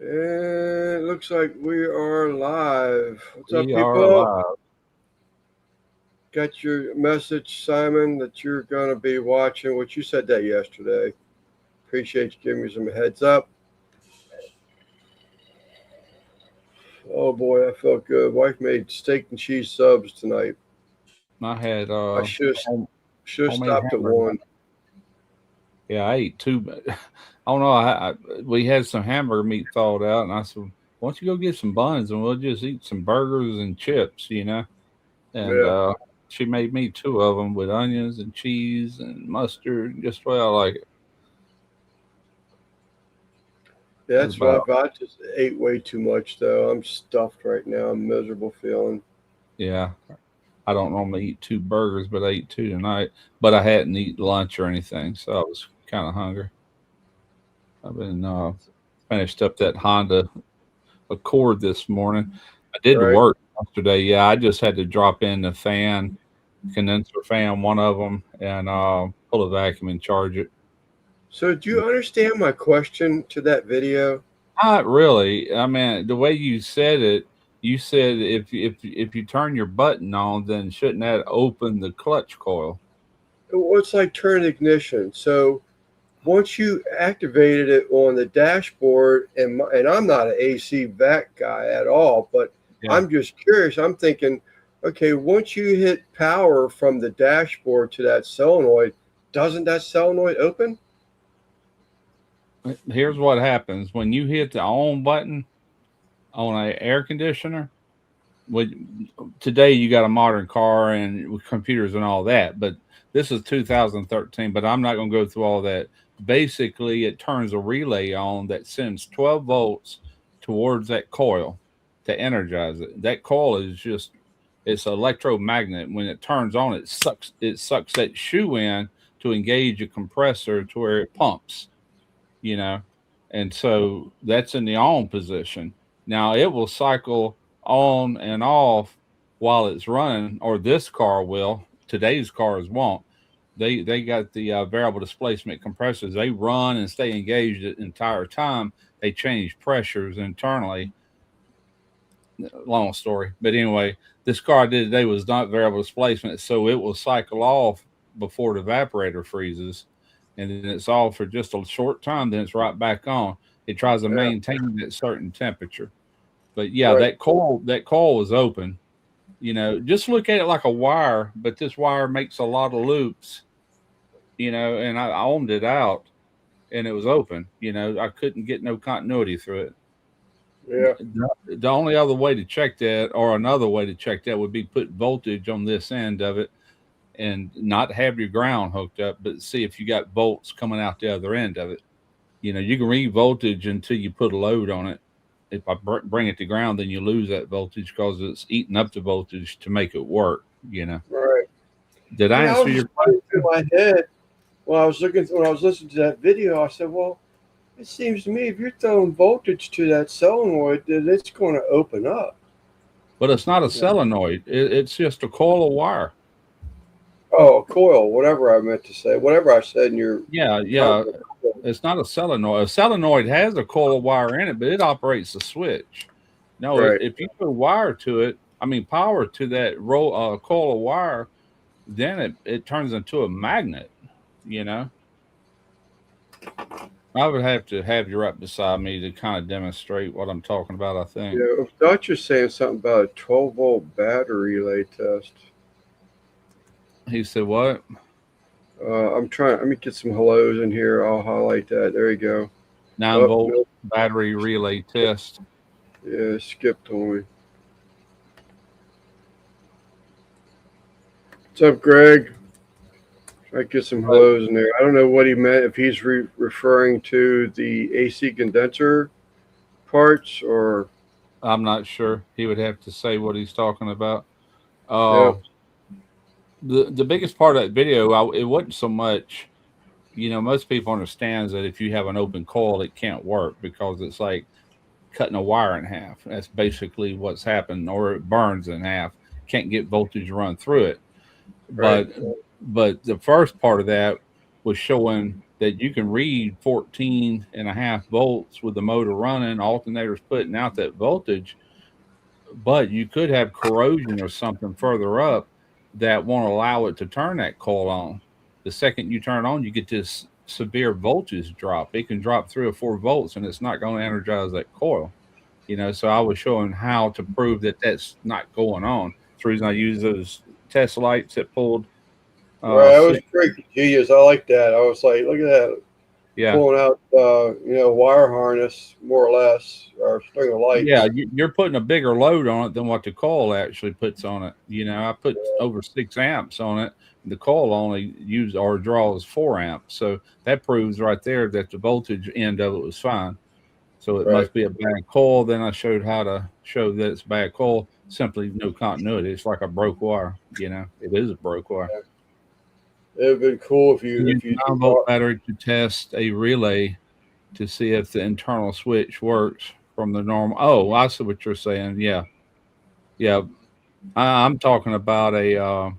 And it looks like we are live. What's up, We are people? live. Got your message, Simon, that you're going to be watching, which you said that yesterday. Appreciate you giving me some heads up. Oh boy, I felt good. Wife made steak and cheese subs tonight. I had I home, should have homemade stopped at hamburger. one. Yeah, I ate two. I don't know. We had some hamburger meat thawed out, and I said, "Why don't you go get some buns and we'll just eat some burgers and chips?" And Yeah, she made me two of them with onions and cheese and mustard, just the way I like it. yeah, That's that's what about I just ate way too much though. I'm stuffed right now. I'm miserable feeling. yeah. I don't normally eat two burgers, but I ate two tonight. But I hadn't eaten lunch or anything, so I was kind of hungry. I've been finished up that Honda Accord this morning. I did the Right. work yesterday. Yeah, I just had to drop in the fan, condenser fan, one of them, and pull a vacuum and charge it. So, do you understand my question to that video? Not really. I mean, the way you said it, you said if you turn your button on, then shouldn't that open the clutch coil? Well, it's like turn ignition. So, once you activated it on the dashboard, and I'm not an AC vac guy at all, but Yeah. I'm just curious. I'm thinking, okay, once you hit power from the dashboard to that solenoid, doesn't that solenoid open? Here's what happens when you hit the on button on a air conditioner. With today you got a modern car and with computers and all that, but this is 2013. But I'm not going to go through all that. Basically, it turns a relay on that sends 12 volts towards that coil to energize it. That coil is just it's an electromagnet. When it turns on, it sucks that shoe in to engage a compressor to where it pumps. You know, and so that's in the on position. Now it will cycle on and off while it's running, or this car will. Today's cars won't. They got the variable displacement compressors. They run and stay engaged the entire time. They change pressures internally. Long story, but anyway, this car I did today was not variable displacement, so it will cycle off before the evaporator freezes, and then it's off for just a short time. Then it's right back on. It tries to Yeah, maintain that certain temperature. But yeah, right. that coil was open. Just look at it like a wire, but this wire makes a lot of loops. And I ohmed it out, and it was open. I couldn't get no continuity through it. Yeah, The only other way to check that, or another way to check that, would be put voltage on this end of it and not have your ground hooked up, but see if you got volts coming out the other end of it. You can read voltage until you put a load on it. If I bring it to ground, then you lose that voltage because it's eating up the voltage to make it work. right. Did I Yeah, I answer was your just going through question? my head when I was listening to that video. I said, well, it seems to me if you're throwing voltage to that solenoid, then it's going to open up. But it's not a Yeah. solenoid. It's just a coil of wire. Oh, coil, whatever I meant to say, whatever I said in your Yeah, yeah. comment. It's not a solenoid. A solenoid has a coil of wire in it, but it operates the switch. No, Right. if you put wire to it, I mean power to that coil of wire, then it turns into a magnet. You know, I would have to have you right beside me to kind of demonstrate what I'm talking about. I think Yeah, I thought you were saying something about a 12-volt battery relay test. he said what? I'm trying. Let me get some hellos in here. I'll highlight that. There you go. Nine Oh, volt no, battery relay test. yeah, skipped on me. What's up, Greg? Try to get some But hellos in there. I don't know what he meant. If he's referring to the AC condenser parts or I'm not sure. He would have to say what he's talking about. yeah, Uh, the biggest part of that video, it wasn't so much. Most people understands that if you have an open coil, it can't work because it's like cutting a wire in half. That's basically what's happened, or it burns in half. Can't get voltage run through it. right. But the first part of that was showing. that you can read 14 and a half volts with the motor running, alternators putting out that voltage, but you could have corrosion or something further up that won't allow it to turn that coil on. The second you turn it on, you get this severe voltage drop. It can drop 3 or 4 volts, and it's not going to energize that coil. So I was showing how to prove that that's not going on. That's the reason I use those test lights that pulled. Right, that was Six, pretty genius. I like that. I was like, look at that, yeah, pulling out, wire harness more or less, or string of yeah, lights. you're putting a bigger load on it than what the coil actually puts on it. I put over 6 amps on it. The coil only uses or draws 4 amps, so that proves right there that the voltage end of it was fine. So it Right. must be a bad coil. Then I showed how to show that it's bad coil. Simply no continuity. It's like a broke wire. It is a broke wire. It would have been cool if You you use if you. 9-volt battery to test a relay to see if the internal switch works from the normal. Oh, I see what you're saying. Yeah, yeah. I'm talking about a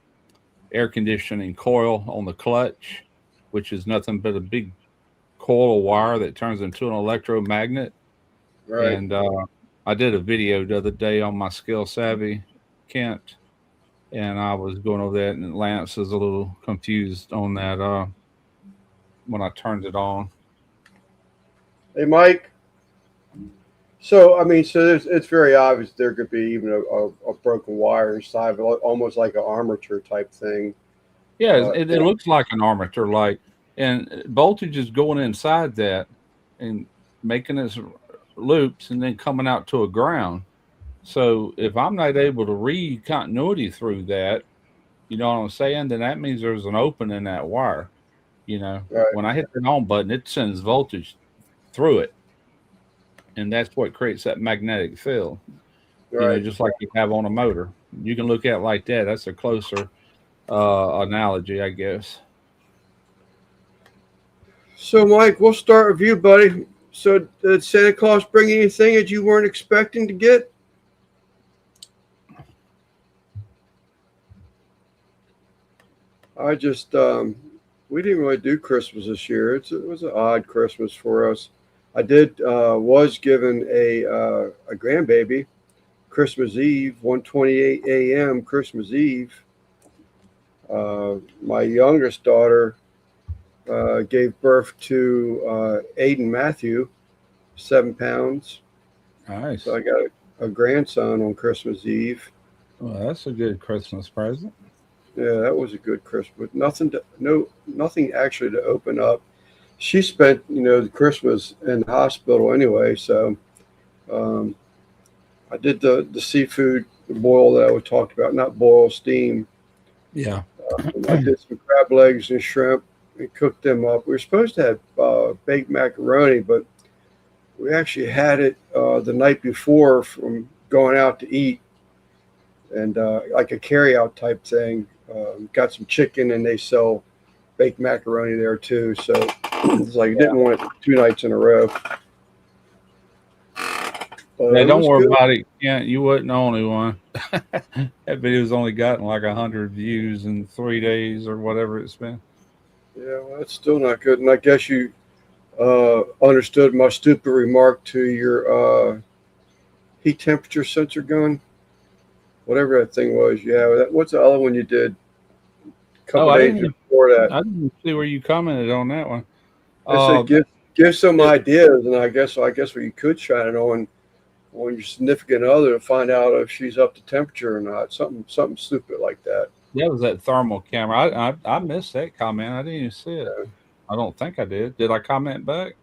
air conditioning coil on the clutch, which is nothing but a big coil of wire that turns into an electromagnet. Right. And I did a video the other day on my Skill Savvy, Kent, and I was going over that, and Lance is a little confused on that when I turned it on. Hey, Mike. So I mean, it's very obvious there could be even a broken wire inside, almost like an armature type thing. Yeah, Uh, it looks like an armature light, and voltage is going inside that and making its loops and then coming out to a ground. So if I'm not able to read continuity through that, you know what I'm saying, then that means there's an open in that wire. right. When I hit the on button, it sends voltage through it, and that's what creates that magnetic field. Right. Just like you have on a motor. You can look at it like that. That's a closer analogy, I guess. So, Mike, we'll start with you, buddy. So, did Santa Claus bring anything that you weren't expecting to get? I just, we didn't really do Christmas this year. It was an odd Christmas for us. I was given a grandbaby Christmas Eve, 1:28 a.m. Christmas Eve. My youngest daughter gave birth to Aiden Matthew, 7 pounds. Nice. So I got a grandson on Christmas Eve. Well, that's a good Christmas present. Yeah, that was a good Christmas. Nothing actually to open up. She spent, the Christmas in the hospital anyway. So um, I did the seafood boil that I was talked about, not boil, steam. Yeah. I did some crab legs and shrimp and cooked them up. We were supposed to have baked macaroni, but we actually had it the night before from going out to eat, and like a carry-out type thing. Got some chicken, and they sell baked macaroni there too. So it's like didn't want it 2 nights in a row. Yeah, It don't was worry good. about it. Yeah, you wasn't the only one. That video's only gotten like 100 views in 3 days or whatever it's been. Yeah, well, that's still not good. And I guess you understood my stupid remark to your heat temperature sensor gun, whatever that thing was. Yeah, what's the other one you did a Oh, couple I days didn't. before that? I didn't see where you commented on that one. I said Uh, give some it, ideas, and I guess what you could shine it on your significant other to find out if she's up to temperature or not. Something stupid like that. that was that thermal camera. I missed that comment. I didn't even see it. I don't think I did. Did I comment back?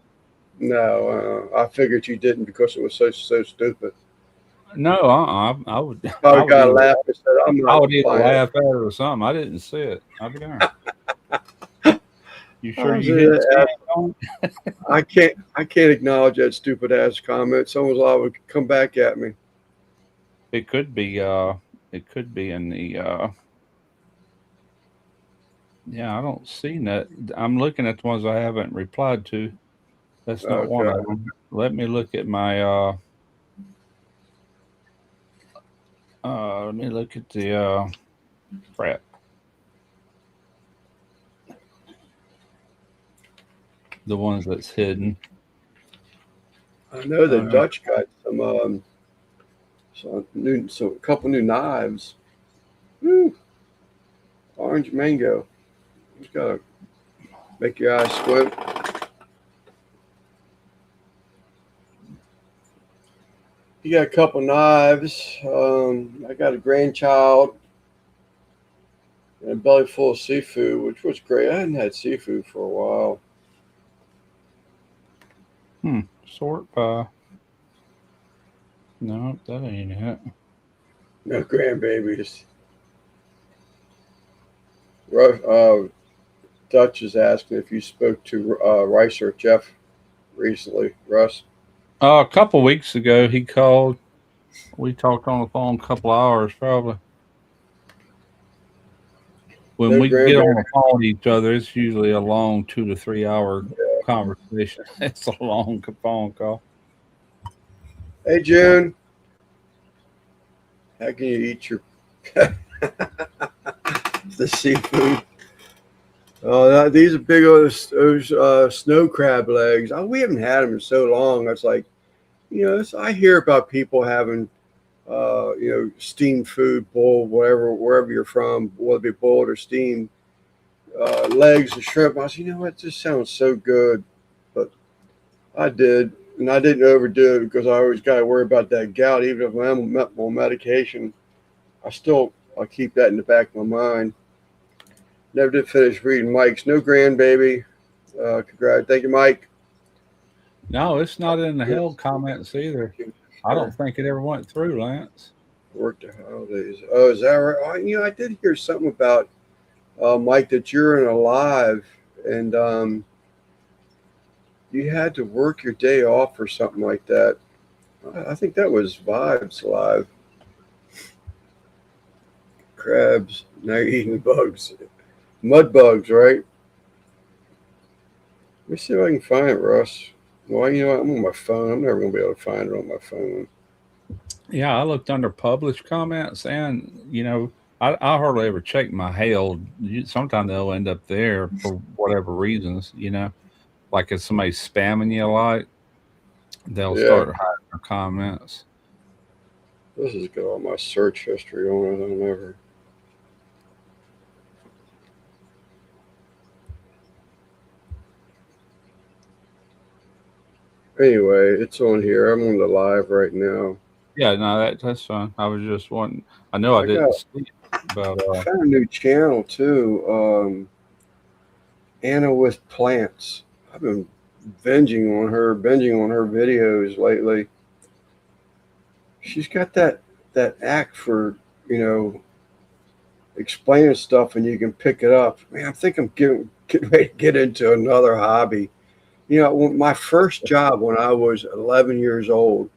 No, I figured you didn't because it was so stupid. No, I would. I Probably would got a either. laugh and said, "I'm I not would either buying it." laugh at it or something. I didn't see it. I'll be darned. You I sure was you hit send uh, on it? I can't acknowledge that stupid ass comment. Someone's liable to come back at me. It could be. It could be in the. Yeah, I don't see that. I'm looking at the ones I haven't replied to. That's not one Okay. of them. Let me look at my. Let me look at the. Crap. the ones that's hidden. I know the Uh, Dutch got a couple new knives. Woo, orange mango. Just gotta make your eyes squint. You got a couple knives. I got a grandchild and a belly full of seafood, which was great. I hadn't had seafood for a while. Sort by. No, that ain't it. No grandbabies. Dutch is asking if you spoke to Rice or Jeff recently, Russ. A couple weeks ago, he called. We talked on the phone a couple hours, probably. When No we get on grandbabies. the phone with each other, it's usually a long 2 to 3 hour conversation. It's a long phone call. Hey, June. How can you eat your the seafood? Oh, these are big those snow crab legs. Oh, we haven't had them in so long. It's like, I hear about people having, steamed food, boiled, whatever, wherever you're from, whether it be boiled or steamed, legs of shrimp. I said, you know what, this sounds so good. But I did, and I didn't overdo it because I always got to worry about that gout. Even if I'm on medication, I keep that in the back of my mind. Never did finish reading Mike's. No grandbaby. Congrats. Thank you, Mike. No, it's not in the held comments either. I don't think it ever went through, Lance. Work the holidays. Oh, is that right? I did hear something about Mike, that you're in a live and you had to work your day off or something like that. I think that was Vibes Live. Crabs. Now you're eating bugs. Mud bugs, right? Let me see if I can find it, Russ. Well, I'm on my phone. I'm never going to be able to find it on my phone. Yeah, I looked under published comments, and I hardly ever check my held. Sometimes they'll end up there for whatever reasons. Like if somebody's spamming you a lot, they'll Yeah, start hiding their comments. this has got all my search history on it. I'll never. Anyway, it's on here. I'm on the live right now. Yeah, no, that's fine. I was just wanting. I know I I got didn't see it, but I found a new channel too. Anna with plants. I've been binging on her videos lately. She's got that act for you know explaining stuff and you can pick it up. Man, I think I'm getting ready to get into another hobby. My first job when I was 11 years old,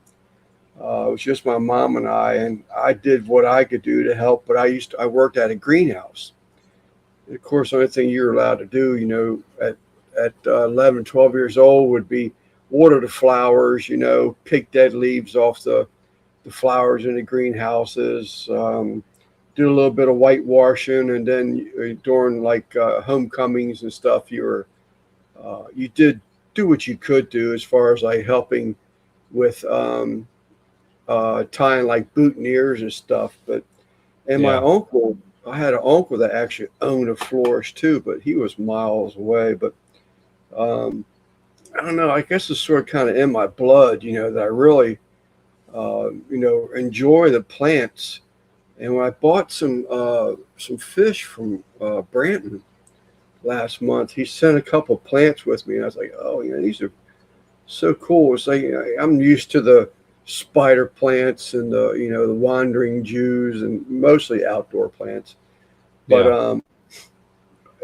it was just my mom and I did what I could do to help. But I worked at a greenhouse. And of course, the only thing you're allowed to do, at 11, 12 years old would be water the flowers, pick dead leaves off the flowers in the greenhouses, do a little bit of whitewashing, and then during like homecomings and stuff, you did do what you could do as far as like helping with tying like boutonnieres and stuff. And my yeah, uncle, I had an uncle that actually owned a florist too, but he was miles away. But um, I don't know. I guess it's sort of kind of in my blood, that I really, enjoy the plants. And when I bought some fish from Branton last month, he sent a couple plants with me, and I was like, oh, these are so cool. It's like I'm used to the spider plants and the wandering Jews and mostly outdoor plants, but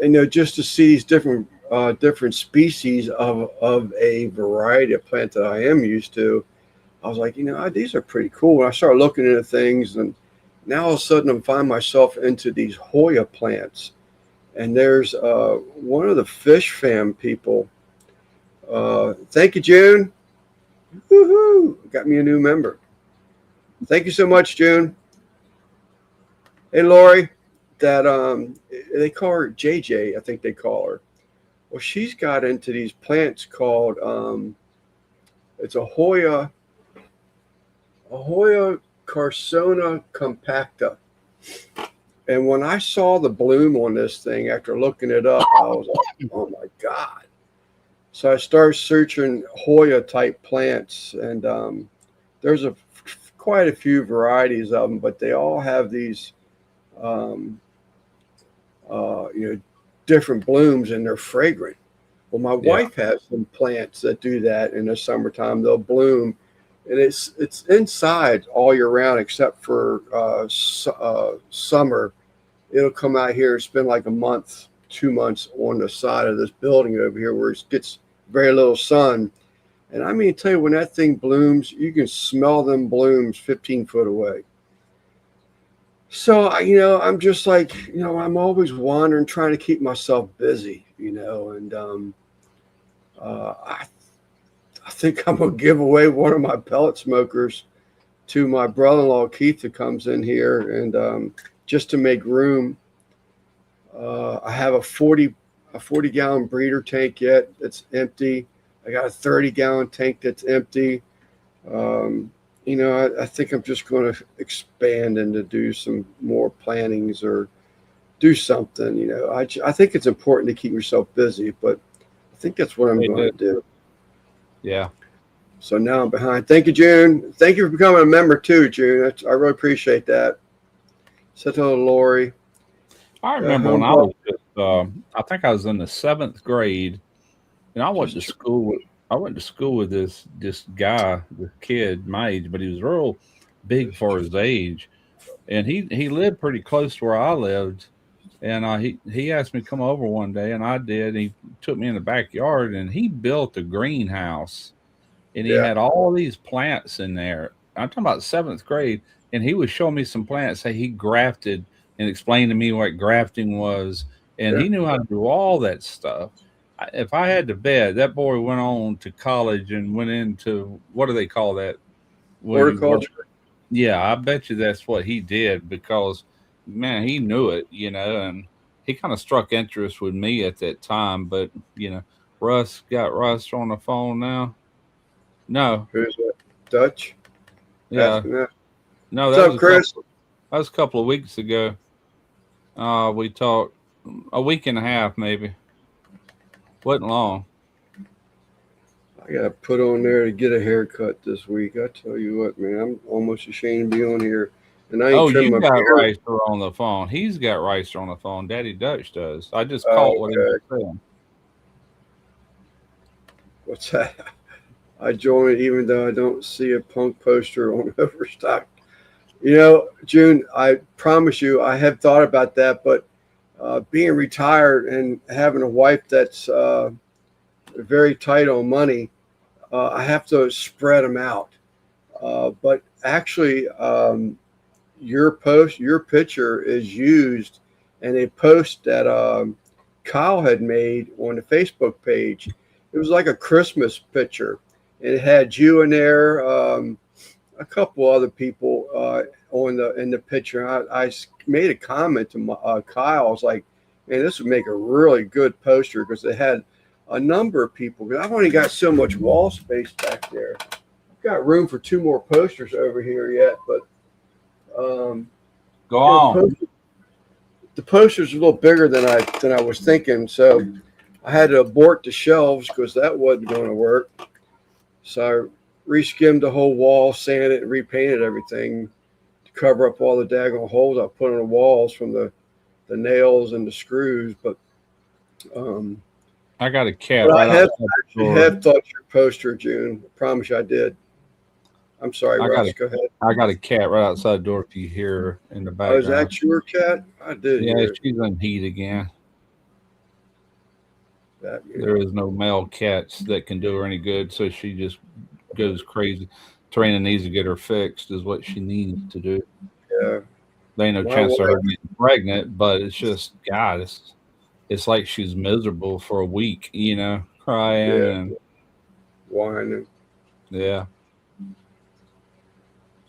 yeah, just to see these different species of a variety of plant that I am used to, I was like, these are pretty cool. And I started looking into things, and now all of a sudden I'm finding myself into these Hoya plants. And there's one of the fish fam people. Thank you, June. Woohoo! Got me a new member. Thank you so much, June. Hey, Lori. That they call her JJ. I think they call her. Well, she's got into these plants called it's a Hoya Carsona compacta. And when I saw the bloom on this thing after looking it up, I was like, oh my God. So I started searching Hoya type plants, and there's quite a few varieties of them, but they all have these, um, different blooms, and they're fragrant. Well, my Yeah. wife has some plants that do that in the summertime. They'll bloom, and it's inside all year round except for summer. It'll come out here and spend like a month, 2 months on the side of this building over here where it gets very little sun. And I mean, tell you, when that thing blooms, you can smell them blooms 15 foot away. So, I'm just like, I'm always wandering, trying to keep myself busy, and I think I'm going to give away one of my pellet smokers to my brother-in-law, Keith, that comes in here. And just to make room, I have a 40-gallon breeder tank yet that's empty. I got a 30-gallon tank that's empty. I think I'm just going to expand and to do some more plantings or do something. I think it's important to keep yourself busy, but I think that's what I'm going to do. Yeah. So now I'm behind. Thank you, June. Thank you for becoming a member too, June. I really appreciate that. Said hello to Lori. I remember when I was just, I think I was in the 7th grade, and I went to school with this guy, this kid my age, but he was real big for his age, and he lived pretty close to where I lived, and he asked me to come over one day, and I did. He took me in the backyard, and he built a greenhouse, and he had all these plants in there. I'm talking about 7th grade, and he was showing me some plants that he grafted and explained to me what grafting was, and he knew how to do all that stuff. If I had to bet, that boy went on to college and went into, what do they call that? Horticulture. Yeah, I bet you that's what he did because, man, he knew it, and he kind of struck interest with me at that time. But, Russ on the phone now. No. Who's that? Dutch? Yeah. That. No, What's up, Chris? That was a couple of weeks ago. We talked a week and a half, maybe. Wasn't long. I got to put on there to get a haircut this week. I tell you what, man, I'm almost ashamed to be on here. And I ain't trimmed my got beard. Ricer on the phone. He's got Ricer on the phone. Daddy Dutch does. I just caught what he was saying. What's that? I joined even though I don't see a punk poster on Overstock. June, I promise you, I have thought about that, but being retired and having a wife that's very tight on money, I have to spread them out. But actually, your picture is used in a post that Kyle had made on the Facebook page. It was like a Christmas picture. It had you in there, a couple other people in the picture. I made a comment to Kyle. I was like, man, this would make a really good poster because it had a number of people. I've only got so much wall space back there. I've got room for 2 more posters over here yet, but go on. The poster's a little bigger than I was thinking, so I had to abort the shelves because that wasn't going to work. So I re-skimmed the whole wall, sanded and repainted everything to cover up all the daggone holes I put on the walls from the nails and the screws. But I got a cat. I have thought your poster, June. I promise you I did. I'm sorry, Russ. Go ahead. I got a cat right outside the door if you hear her in the background. Oh, is that your cat? I did. Yeah, she's in heat again. There is no male cats that can do her any good, so she just goes crazy. Trina needs to get her fixed, is what she needs to do. Yeah. There ain't no chance of her getting pregnant, but it's just, God, it's like she's miserable for a week, crying and whining. Yeah.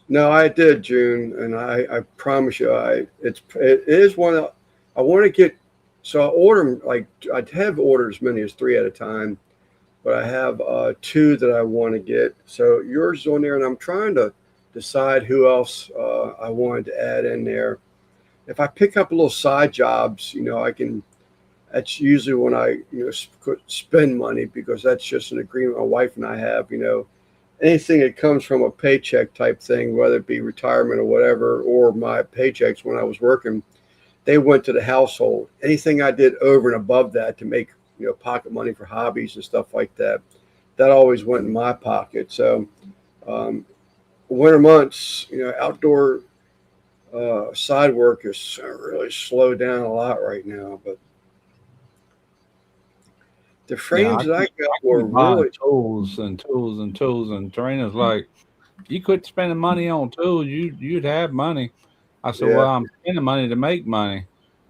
No, I did, June, and I promise you, it is one of, I want to get So I order 'em, like I'd have ordered as many as three at a time, but I have two that I want to get. So yours is on there, and I'm trying to decide who else I wanted to add in there. If I pick up little side jobs, I can. That's usually when I, spend money because that's just an agreement my wife and I have. Anything that comes from a paycheck type thing, whether it be retirement or whatever, or my paychecks when I was working, they went to the household. Anything I did over and above that to make, pocket money for hobbies and stuff like that, that always went in my pocket. So, um, winter months, outdoor side work is really slowed down a lot right now. But the Yeah, frames that I got I were keep buying really, tools and tools and tools, and Tarina's like, you quit spending money on tools, you'd have money. I said, yeah, well, I'm spending money to make money.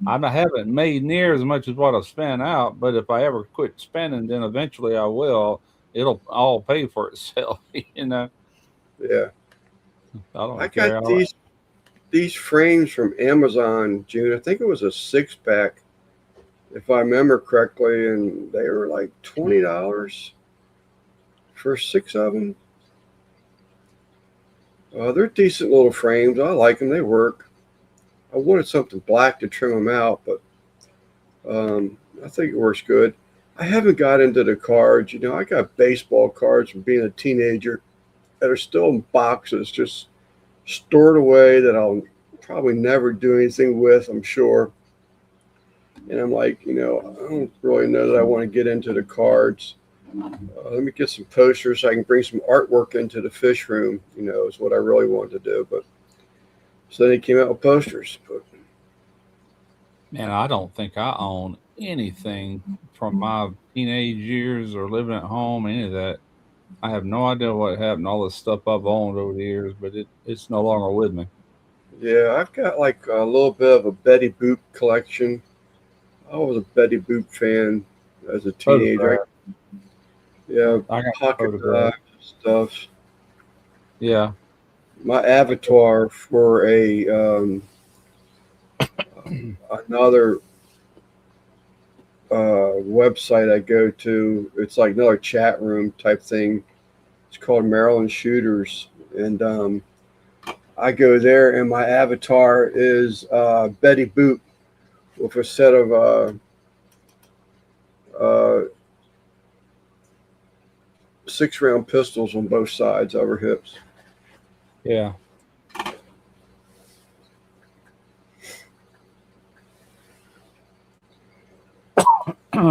Haven't made near as much as what I've spent out, but if I ever quit spending, then eventually I will. It'll all pay for itself, you know. yeah. I I don't got care. these frames from Amazon, June. I think it was a 6 pack, if I remember correctly, and they were like $20 for six of them. They're decent little frames. I like them. They work. I wanted something black to trim them out, but I think it works good. I haven't got into the cards. I got baseball cards from being a teenager that are still in boxes, just stored away that I'll probably never do anything with, I'm sure. And I'm like, I don't really know that I want to get into the cards. Let me get some posters so I can bring some artwork into the fish room, is what I really wanted to do. But so then he came out with posters. But Man, I don't think I own anything from my teenage years or living at home, any of that. I have no idea what happened to all this stuff I've owned over the years, but it's no longer with me. yeah, I've got like a little bit of a Betty Boop collection. I was a Betty Boop fan as a teenager. Photograph. Yeah, I got pocket photograph. stuff. Yeah. My avatar for another website I go to. It's like another chat room type thing. It's called Maryland Shooters, and I go there, and my avatar is Betty Boop with a set of uh, 6 round pistols on both sides of her hips. Yeah.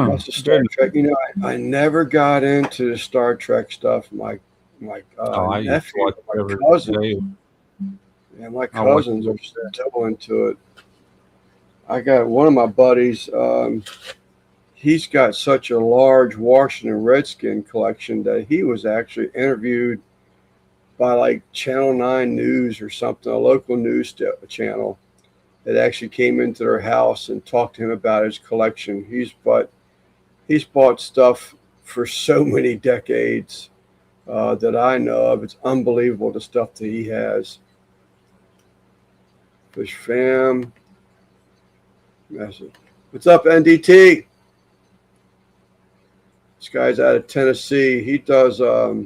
That's the Star Goodness. Trek. I never got into the Star Trek stuff. My Oh, I used to nephew, watch my every cousin, day. and my I watched cousins it are every day. still into it. I got one of my buddies. He's got such a large Washington Redskin collection that he was actually interviewed by like Channel 9 News or something, a local news channel that actually came into their house and talked to him about his collection. He's bought stuff for so many decades that I know of. It's unbelievable the stuff that he has. Fish fam message. What's up, NDT? This guy's out of Tennessee. He does a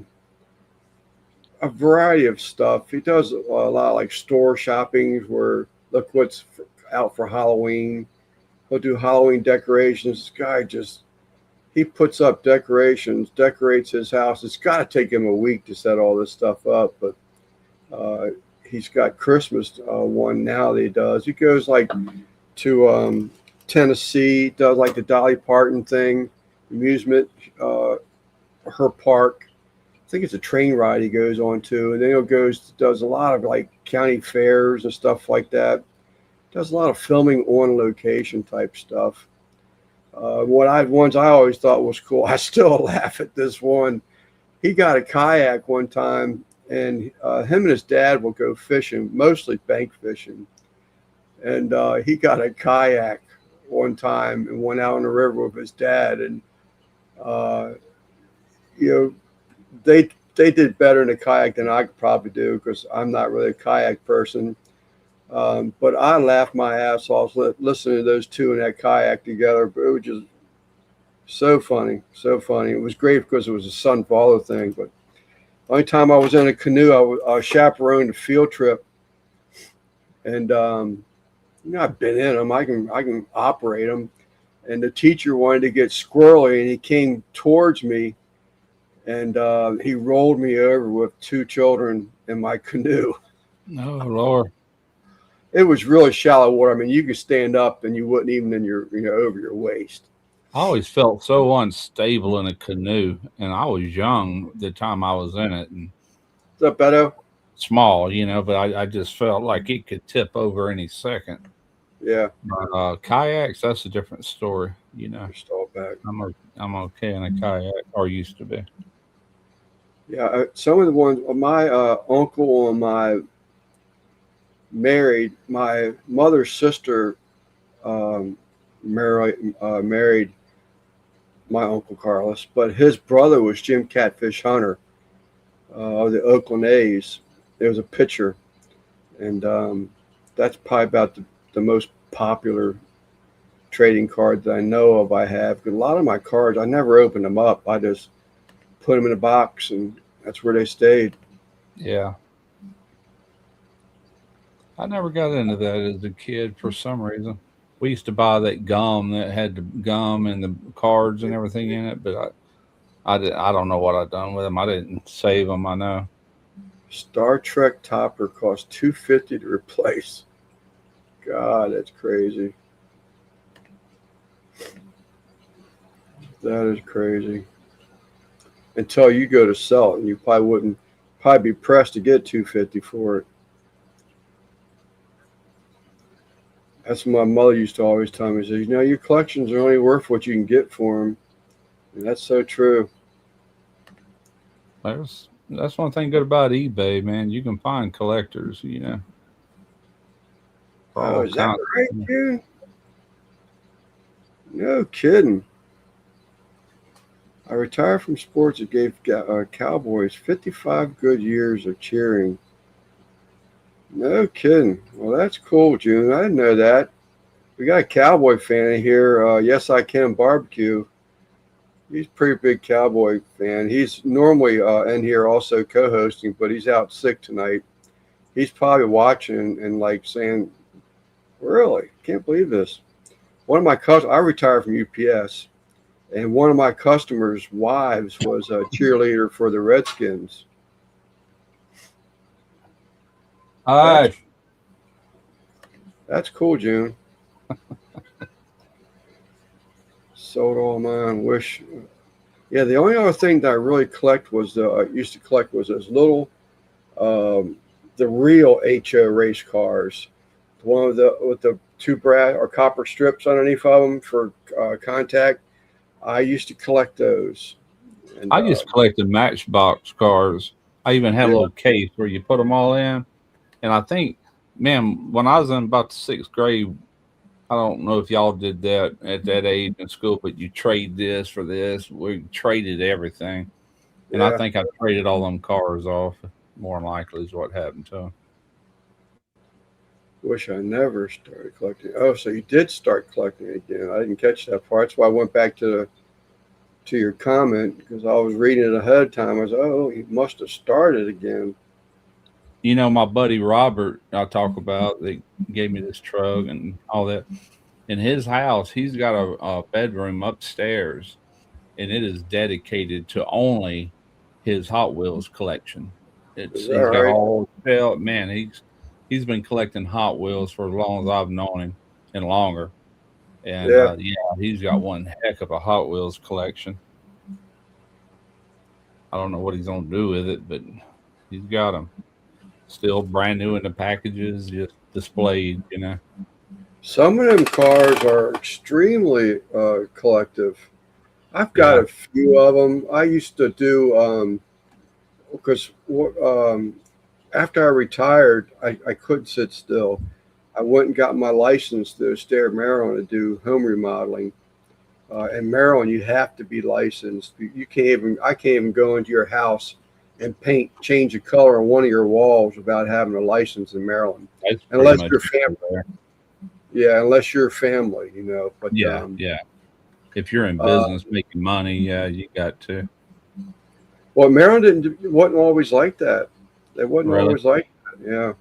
variety of stuff. He does a lot of like store shopping where look what's out for Halloween. He'll do Halloween decorations. This guy just he puts up decorations, decorates his house. It's got to take him a week to set all this stuff up, but uh, he's got Christmas one now that he does. He goes like to Tennessee, does like the Dolly Parton thing, amusement, her park. I think it's a train ride he goes on to, and then he does a lot of like county fairs and stuff like that. Does a lot of filming on location type stuff. Ones I always thought was cool. I still laugh at this one. He got a kayak one time, and him and his dad will go fishing, mostly bank fishing. And he got a kayak one time and went out on the river with his dad, and uh, you know they did better in a kayak than I could probably do because I'm not really a kayak person. But I laughed my ass off listening to those two in that kayak together. But it was just so funny, so funny. It was great because it was a son father thing. But the only time I was in a canoe, I chaperoned a field trip, and I've been in them. I can operate them. And the teacher wanted to get squirrely, and he came towards me, and he rolled me over with two children in my canoe. Oh Lord. It was really shallow water. I mean, you could stand up and you wouldn't even in your over your waist. I always felt so unstable in a canoe, and I was young the time I was in it and What's up, Beto? small, but I just felt like it could tip over any second. Yeah, But kayaks, that's a different story. just all back. I'm okay in a kayak, or used to be. Yeah, some of the ones my uncle and my mother's sister um, married my uncle Carlos, but his brother was Jim Catfish Hunter of the Oakland A's. There was a pitcher, and that's probably about the most popular trading card that I know of. I have 'cause a lot of my cards I never opened them up. I just put them in a box, and that's where they stayed. Yeah. I never got into that as a kid for some reason. We used to buy that gum that had the gum and the cards and everything in it, but I don't know what I done with them. I didn't save them. I know. Star Trek topper cost $250 to replace. God, that's crazy. That is crazy. Until you go to sell it, and you wouldn't be pressed to get $250 for it. That's what my mother used to always tell me. She says, your collections are only worth what you can get for them. And that's so true. That's one thing good about eBay, man. You can find collectors, for Oh, all is that kinds. right, dude? No kidding. I retired from sports and gave Cowboys 55 good years of cheering. No kidding. Well, that's cool, June. I didn't know that. We got a Cowboy fan in here. Yes, I Can Barbecue. He's a pretty big Cowboy fan. He's normally in here also co-hosting, but he's out sick tonight. He's probably watching and like saying, really? Can't believe this. One of my I retired from UPS, and one of my customers' wives was a cheerleader for the Redskins. All right. That's cool, June. Sold all mine. Wish. Yeah, the only other thing that I really used to collect was those little, the real HO race cars. The one with the two brass or copper strips underneath of them for contact. I used to collect those. And, I just collected Matchbox cars. I even had a yeah, little case where you put them all in. And I think, man, when I was in about the sixth grade, I don't know if y'all did that at that age in school, but you trade this for this. We traded everything. And I yeah. think I traded all them cars off. More than likely is what happened to them. Wish I never started collecting. Oh, so you did start collecting again? I didn't catch that part. That's why I went back to your comment because I was reading it ahead of time. I was, oh, he must have started again. My buddy Robert, I talk about, that gave me this truck and all that. In his house, he's got a bedroom upstairs, and it is dedicated to only his Hot Wheels collection. Is that He's got right? all shell. Man, he's been collecting Hot Wheels for as long as I've known him and longer. And Yeah. yeah, he's got one heck of a Hot Wheels collection. I don't know what he's gonna do with it, but he's got them still brand new in the packages, just displayed. Some of them cars are extremely collective. I've got Yeah. a few of them. I used to do because after I retired, I couldn't sit still. I went and got my license to the state of Maryland to do home remodeling. In Maryland, you have to be licensed. You can't even. I can't even go into your house and change the color on one of your walls without having a license in Maryland, That's pretty unless much you're family. there. Yeah, unless you're family, But Yeah, yeah. If you're in uh, business making money, yeah, you got to. well, Maryland wasn't always like that. They wasn't Really? always like that. Yeah,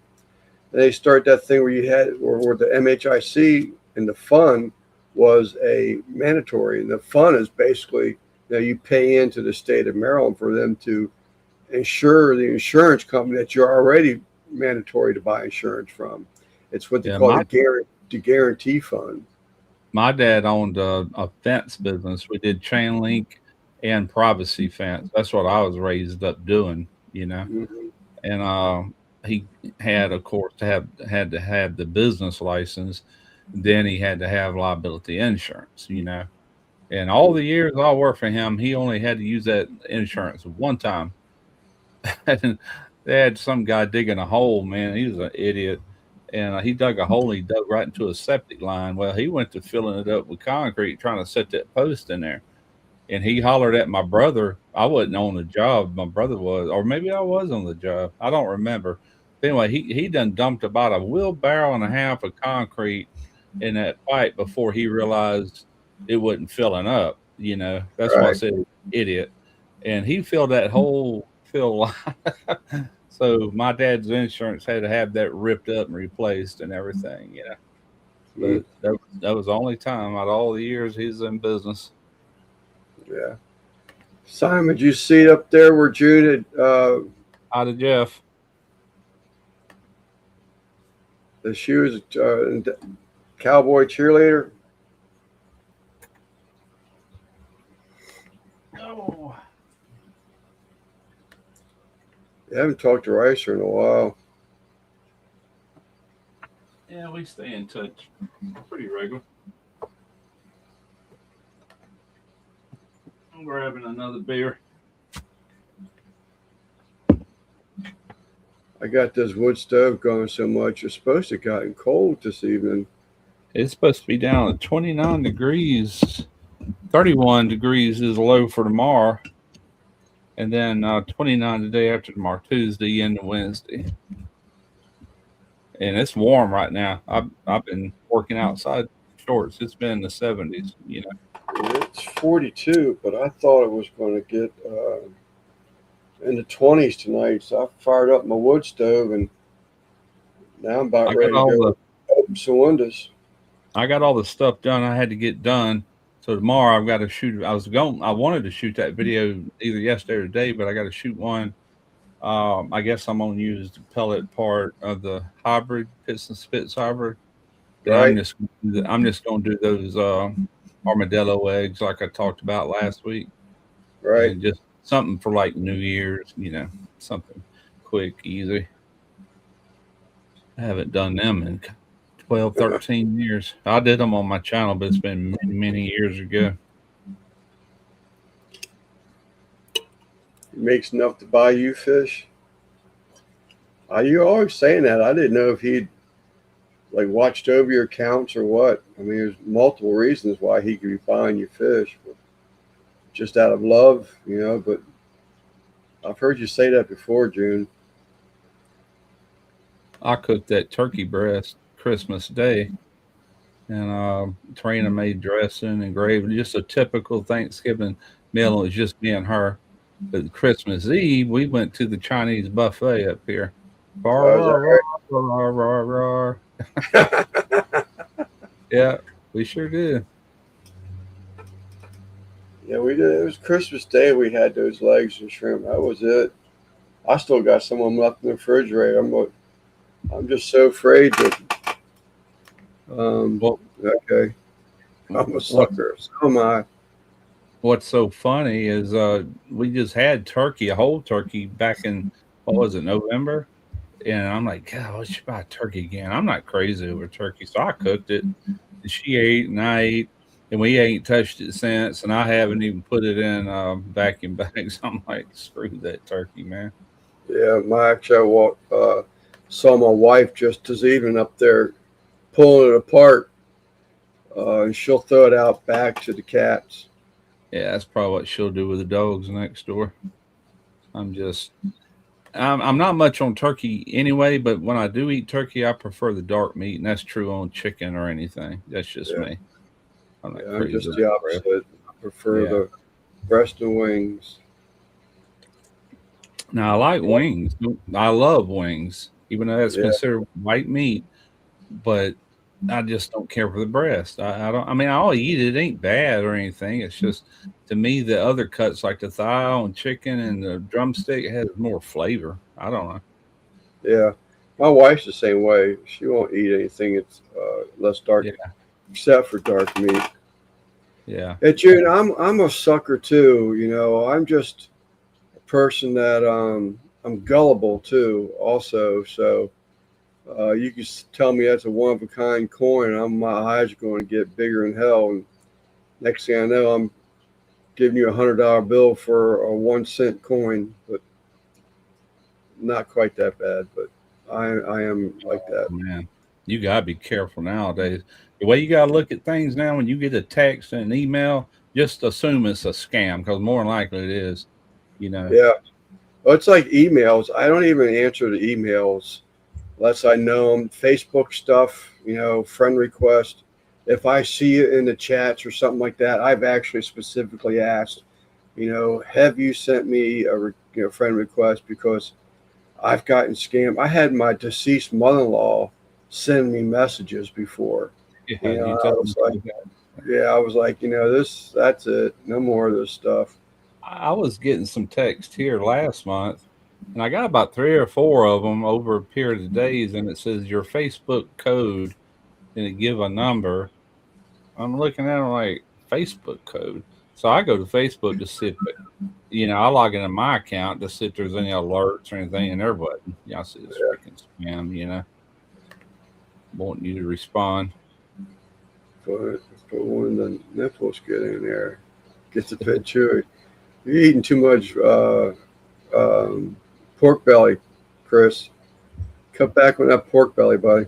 they start that thing where you had where the MHIC and the fund was a mandatory, and the fund is basically you pay into the state of Maryland for them to insure the insurance company that you're already mandatory to buy insurance from. It's what they Yeah, call the guarantee fund. my dad owned a fence business. We did chain link and privacy fence. That's what I was raised up doing, you know. Mm-hmm. And he had, of course, had to have the business license. Then he had to have liability insurance, you know. And all the years I worked for him, he only had to use that insurance one time. And they had some guy digging a hole, man. He was an idiot. And he dug a hole. He dug right into a septic line. Well, he went to filling it up with concrete, trying to set that post in there. And he hollered at my brother. I wasn't on the job. My brother was, or maybe I was on the job. I don't remember. But anyway, he done dumped about a wheelbarrow and a half of concrete in that pipe before he realized it wasn't filling up. You know, that's why I Right. said idiot. And he filled that whole fill line. So my dad's insurance had to have that ripped up and replaced and everything, you know. Mm, But that was the only time out of all the years he's in business. yeah. Simon, did you see up there where June had Out of Jeff. that she was a cowboy cheerleader? Oh. I haven't talked to Ricer in a while. Yeah, we stay in touch pretty regular. I'm grabbing another beer. I got this wood stove going so much. It's supposed to have gotten cold this evening. It's supposed to be down at 29 degrees. 31 degrees is low for tomorrow. And then 29 the day after tomorrow, Tuesday into Wednesday. And it's warm right now. I've been working outside shorts. It's been in the 70s, you know. It's 42, but I thought it was going to get in the 20s tonight. So I fired up my wood stove, and now I'm about ready to go open some windows. I got all the stuff done I had to get done. So tomorrow I've got to shoot. I wanted to shoot that video either yesterday or today, but I got to shoot one. I guess I'm gonna use the pellet part of the hybrid piston spits hybrid. Right. I'm just gonna do those armadillo eggs like I talked about last week. Right. And just something for like New Year's, you know, something quick, easy. I haven't done them in 12, 13 years. I did them on my channel, but it's been many, many years ago. He makes enough to buy you fish. You're always saying that. I didn't know if he'd like watched over your accounts or what. I mean, there's multiple reasons why he could be buying you fish, but just out of love, But I've heard you say that before, June. I cooked that turkey breast Christmas Day, and Trina made dressing and gravy, just a typical Thanksgiving meal. It was just me and her. But Christmas Eve, we went to the Chinese buffet up here. Yeah, we sure did. Yeah, we did. It was Christmas Day. We had those legs and shrimp. That was it. I still got some of them left in the refrigerator. I'm just so afraid that. Okay. I'm a sucker. So am I. What's so funny is we just had turkey, a whole turkey, back in, what was it, November? And I'm like, God, we should buy turkey again. I'm not crazy over turkey. So I cooked it. And she ate and I ate. And we ain't touched it since. And I haven't even put it in vacuum bags. I'm like, screw that turkey, man. Yeah, I saw my wife just this evening up there pulling it apart. And she'll throw it out back to the cats. Yeah, that's probably what she'll do with the dogs next door. I'm not much on turkey anyway, but when I do eat turkey, I prefer the dark meat, and that's true on chicken or anything. That's just Yeah, me. I'm not yeah, I'm crazy just about the breast. opposite. I prefer Yeah. the breast and wings. Now I like wings. I love wings, even though that's Yeah, considered white meat. But I just don't care for the breast. I don't. I mean, I'll eat it. It ain't bad or anything. It's just to me the other cuts like the thigh on chicken and the drumstick has more flavor. I don't know. yeah. My wife's the same way. She won't eat anything. It's less dark, Yeah, except for dark meat. yeah, And June, I'm a sucker too. I'm just a person that I'm gullible too. Also, so you can tell me that's a one of a kind coin. My eyes are going to get bigger than hell. And next thing I know, I'm giving you $100 bill for a 1 cent coin, but not quite that bad. But I am like that. man. You gotta be careful nowadays. The way you gotta look at things now, when you get a text and an email, just assume it's a scam because more than likely it is. You know. Yeah. Well, it's like emails. I don't even answer the emails unless I know them. Facebook stuff, friend request. If I see it in the chats or something like that, I've actually specifically asked, have you sent me a friend request because I've gotten scammed. I had my deceased mother-in-law send me messages before. Yeah, you I told me. was like, yeah, I was like, that's it. No more of this stuff. I was getting some text here last month, and I got about 3 or 4 of them over a period of days, and it says your Facebook code, and it give a number. I'm looking at them like Facebook code, so I go to Facebook to see if I log into my account to see if there's any alerts or anything, and there wasn't. I see this Yeah, freaking spam, wanting you to respond. put one of the nipples get in there. Gets a bit chewy. You're eating too much um, pork belly, Chris. Cut back on that pork belly, buddy.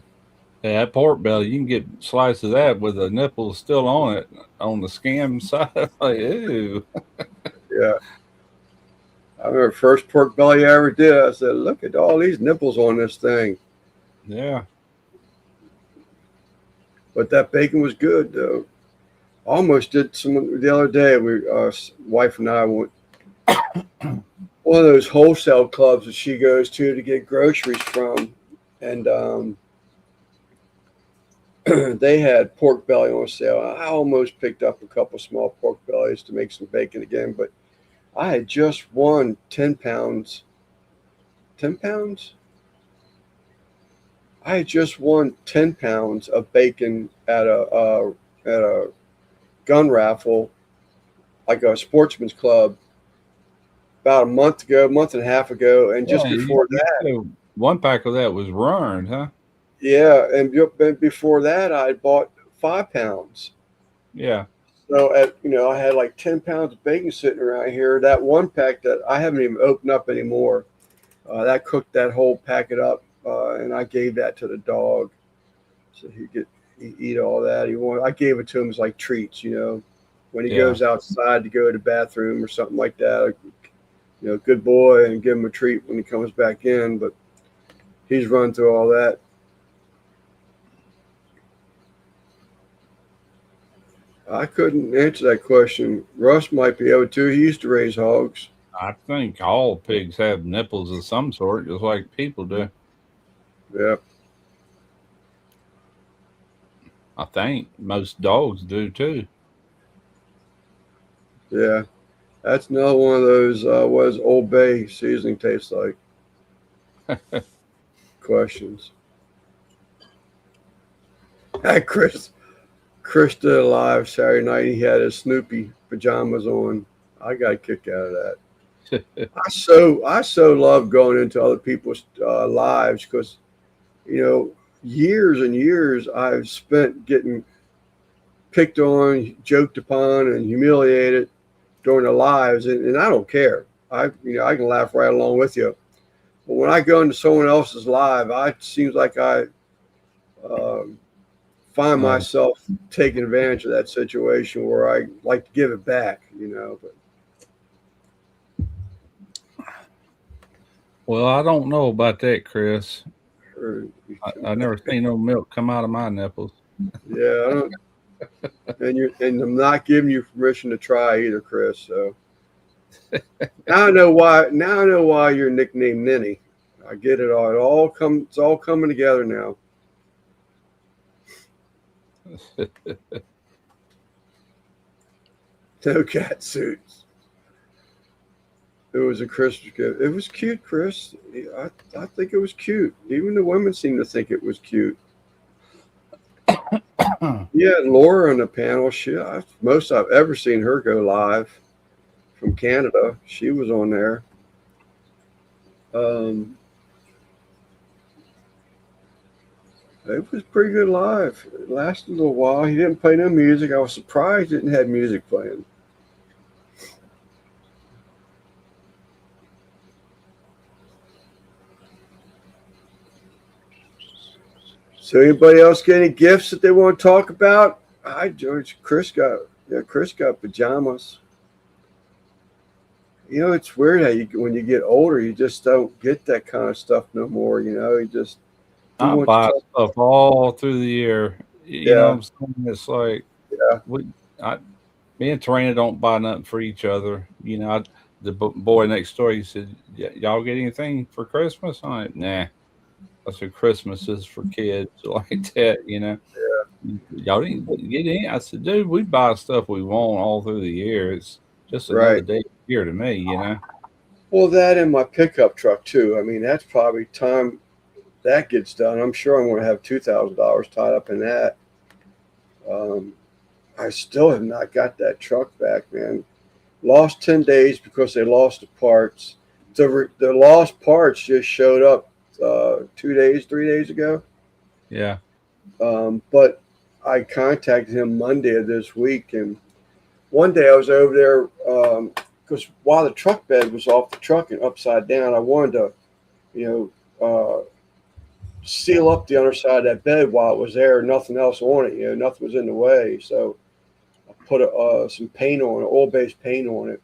Yeah, that pork belly, you can get slice of that with the nipples still on it on the scam side. Like, ew. Yeah. I remember first pork belly I ever did. I said, look at all these nipples on this thing. Yeah. But that bacon was good, though. Almost did some the other day. Wife and I went one of those wholesale clubs that she goes to get groceries from, and they had pork belly on sale. I almost picked up a couple small pork bellies to make some bacon again, but I had just won 10 pounds. 10 pounds? I had just won 10 pounds of bacon at a gun raffle, like a sportsman's club, about a month ago, month and a half ago, and Yeah, just before you that, said one pack of that was ruined, huh? yeah, and before that, I bought 5 pounds. Yeah. So I had like 10 pounds of bacon sitting around here. That one pack that I haven't even opened up anymore, that cooked that whole packet up, and I gave that to the dog, so he eat all that. I gave it to him as like treats, when he Yeah. goes outside to go to the bathroom or something like that. Good boy, and give him a treat when he comes back in. But he's run through all that. I couldn't answer that question. Russ might be able to. He used to raise hogs. I think all pigs have nipples of some sort, just like people do. Yeah, I think most dogs do too. yeah. That's another one of those. What does Old Bay seasoning taste like? Questions. Hey, Chris did a live Saturday night. He had his Snoopy pajamas on. I got a kick out of that. I so love going into other people's lives because years and years I've spent getting picked on, joked upon, and humiliated during the lives, and I don't care. I can laugh right along with you. But when I go into someone else's live, it seems like I um, find Uh, myself taking advantage of that situation where I like to give it back. But Well, I don't know about that, Chris. Or, I never seen no milk come out of my nipples. yeah, I don't. And I'm not giving you permission to try either, Chris. So now I know why. Now I know why you're nicknamed Ninny. I get it all. It's all coming together now. No cat suits. It was a Christmas gift. It was cute, Chris. I think it was cute. Even the women seemed to think it was cute. Yeah, Laura on the panel. Most I've ever seen her go live from Canada. She was on there. Um, it was pretty good live. It lasted a little while. He didn't play no music. I was surprised he didn't have music playing. So anybody else get any gifts that they want to talk about? Hi, George. Chris got pajamas. You know, it's weird how when you get older, you just don't get that kind of stuff no more. You know, you just who I wants to buy talk? stuff all through the year. You know what Yeah, I'm saying? It's like yeah, we, I, me and Tarina don't buy nothing for each other. The boy next door, he said, Y'all get anything for Christmas?" I'm like, "Nah." I said, "Christmas is for kids," like that. Y'all didn't get in. I said, "Dude, we buy stuff we want all through the year. It's just another right. day here to me." Well, that and my pickup truck too. I mean, that's probably time that gets done. I'm sure I'm going to have $2,000 tied up in that. Um, I still have not got that truck back, man. Lost 10 days because they lost the parts. The lost parts just showed up 2 days, 3 days ago. Yeah. But I contacted him Monday of this week, and one day I was over there because while the truck bed was off the truck and upside down, I wanted to, you know, seal up the underside of that bed while it was there. Nothing else on it, nothing was in the way. So I put some paint on it, oil-based paint on it.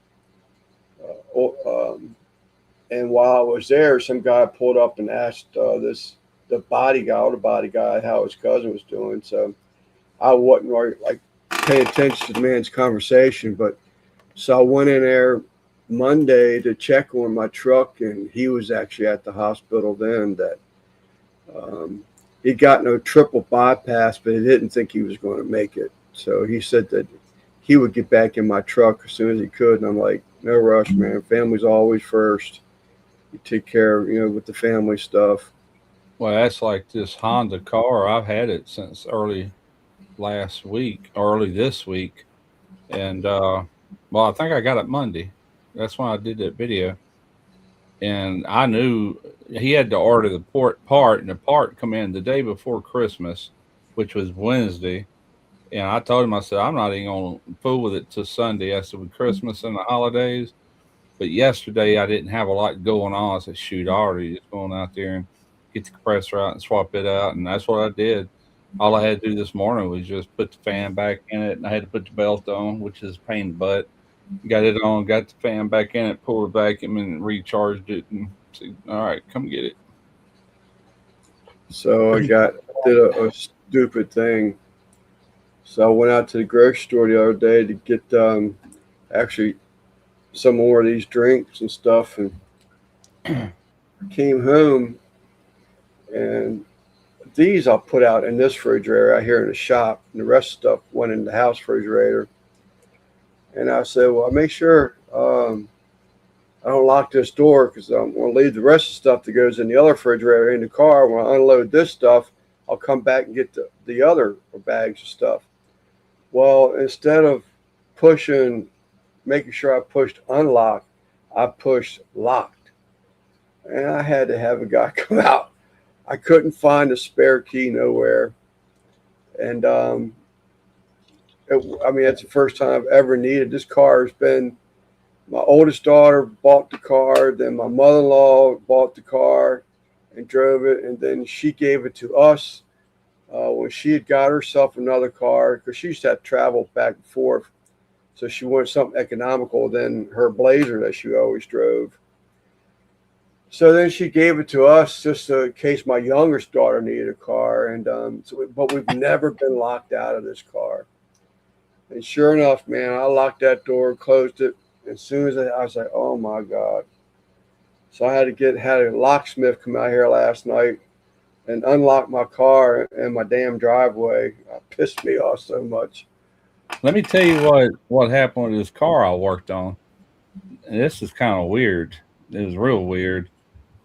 And while I was there, some guy pulled up and asked the body guy, how his cousin was doing. So I wasn't really, like paying attention to the man's conversation, but so I went in there Monday to check on my truck, and he was actually at the hospital then. That um, he got no triple bypass, but he didn't think he was going to make it. So he said that he would get back in my truck as soon as he could. And I'm like, no rush, man. Family's always first. You take care, with the family stuff. Well, that's like this Honda car. I've had it since early last week, or early this week, and well, I think I got it Monday. That's when I did that video, and I knew he had to order the part, and the part come in the day before Christmas, which was Wednesday. And I told him, I said, I'm not even gonna fool with it till Sunday. I said, with Christmas and the holidays. But yesterday I didn't have a lot going on. I said, shoot, I already just going out there and get the compressor out and swap it out. And that's what I did. All I had to do this morning was just put the fan back in it, and I had to put the belt on, which is a pain in the butt. Got it on, got the fan back in it, pulled the vacuum and recharged it, and said, all right, come get it. So did a stupid thing. So I went out to the grocery store the other day to get actually some more of these drinks and stuff, and came home, and these I'll put out in this refrigerator out here in the shop, and the rest of the stuff went in the house refrigerator. And I said, well, I make sure I don't lock this door because I'm going to leave the rest of the stuff that goes in the other refrigerator in the car. When I unload this stuff, I'll come back and get the other bags of stuff. Well, instead of making sure I pushed unlock, I pushed locked. And I had to have a guy come out. I couldn't find a spare key nowhere. And it's the first time I've ever needed. This car has been, my oldest daughter bought the car, then my mother-in-law bought the car and drove it, and then she gave it to us when she had got herself another car, because she used to have to travel back and forth. So she wanted something economical than her Blazer that she always drove. So then she gave it to us just in case my youngest daughter needed a car, and but we've never been locked out of this car. And sure enough, man, I locked that door, closed it. As soon as I was like, oh my god! So I had a locksmith come out here last night and unlock my car and my damn driveway. It pissed me off so much. Let me tell you what happened with this car I worked on. And this is kind of weird. It was real weird.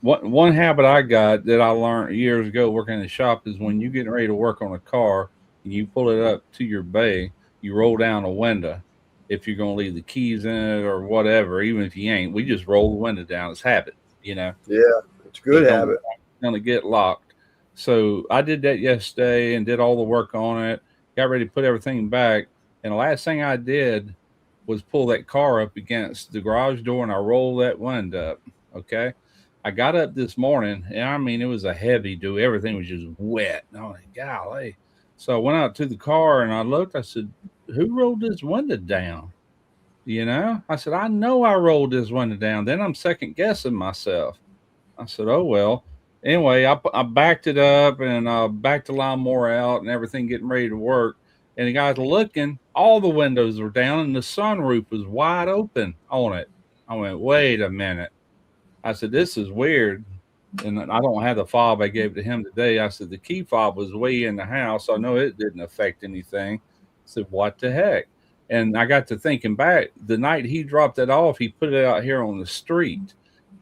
One habit I got that I learned years ago working in the shop is when you getting ready to work on a car and you pull it up to your bay, you roll down the window. If you're gonna leave the keys in it or whatever, even if you ain't, we just roll the window down. It's habit, you know. Yeah, it's a good habit. Gonna get locked. So I did that yesterday and did all the work on it. Got ready to put everything back, and the last thing I did was pull that car up against the garage door and I rolled that window up. Okay. I got up this morning and I mean, it was a heavy do. Everything was just wet. And I was like, golly. So I went out to the car and I looked, I said, who rolled this window down? You know, I said, I know I rolled this window down. Then I'm second guessing myself. I said, oh, well. Anyway, I backed it up and backed the lawnmower out and everything getting ready to work. And the guys looking, all the windows were down and the sunroof was wide open on it. I went, wait a minute. I said, this is weird. And I don't have the fob I gave to him today. I said, the key fob was way in the house. I know it didn't affect anything. I said, what the heck? And I got to thinking back, the night he dropped it off, he put it out here on the street.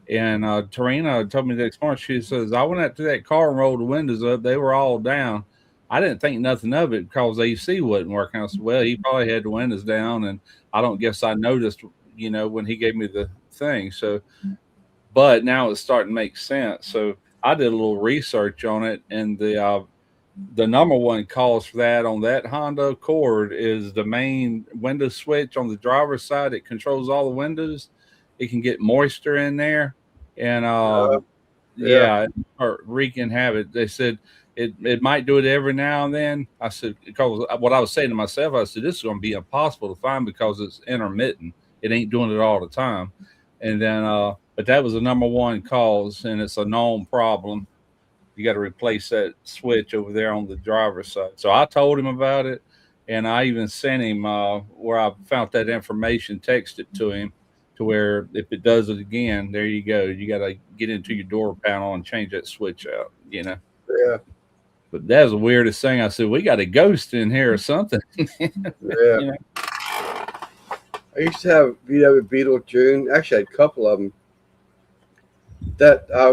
And Tarina told me the next morning, she says, I went out to that car and rolled the windows up. They were all down. I didn't think nothing of it because AC wasn't working. I said, well, he probably had the windows down. And I don't guess I noticed, you know, when he gave me the thing. So, but now it's starting to make sense. So I did a little research on it. And the number one cause for that on that Honda Accord is the main window switch on the driver's side. It controls all the windows. It can get moisture in there, and yeah, or wreaking havoc. They said it might do it every now and then. I said, because what I was saying to myself, I said, this is going to be impossible to find because it's intermittent. It ain't doing it all the time. And then, but that was the number one cause, and it's a known problem. You got to replace that switch over there on the driver's side. So I told him about it, and I even sent him where I found that information, texted to him, to where if it does it again, there you go. You got to get into your door panel and change that switch out, you know? Yeah. But that was the weirdest thing. I said, we got a ghost in here or something. Yeah. You know? I used to have VW Beetle June. Actually, I had a couple of them.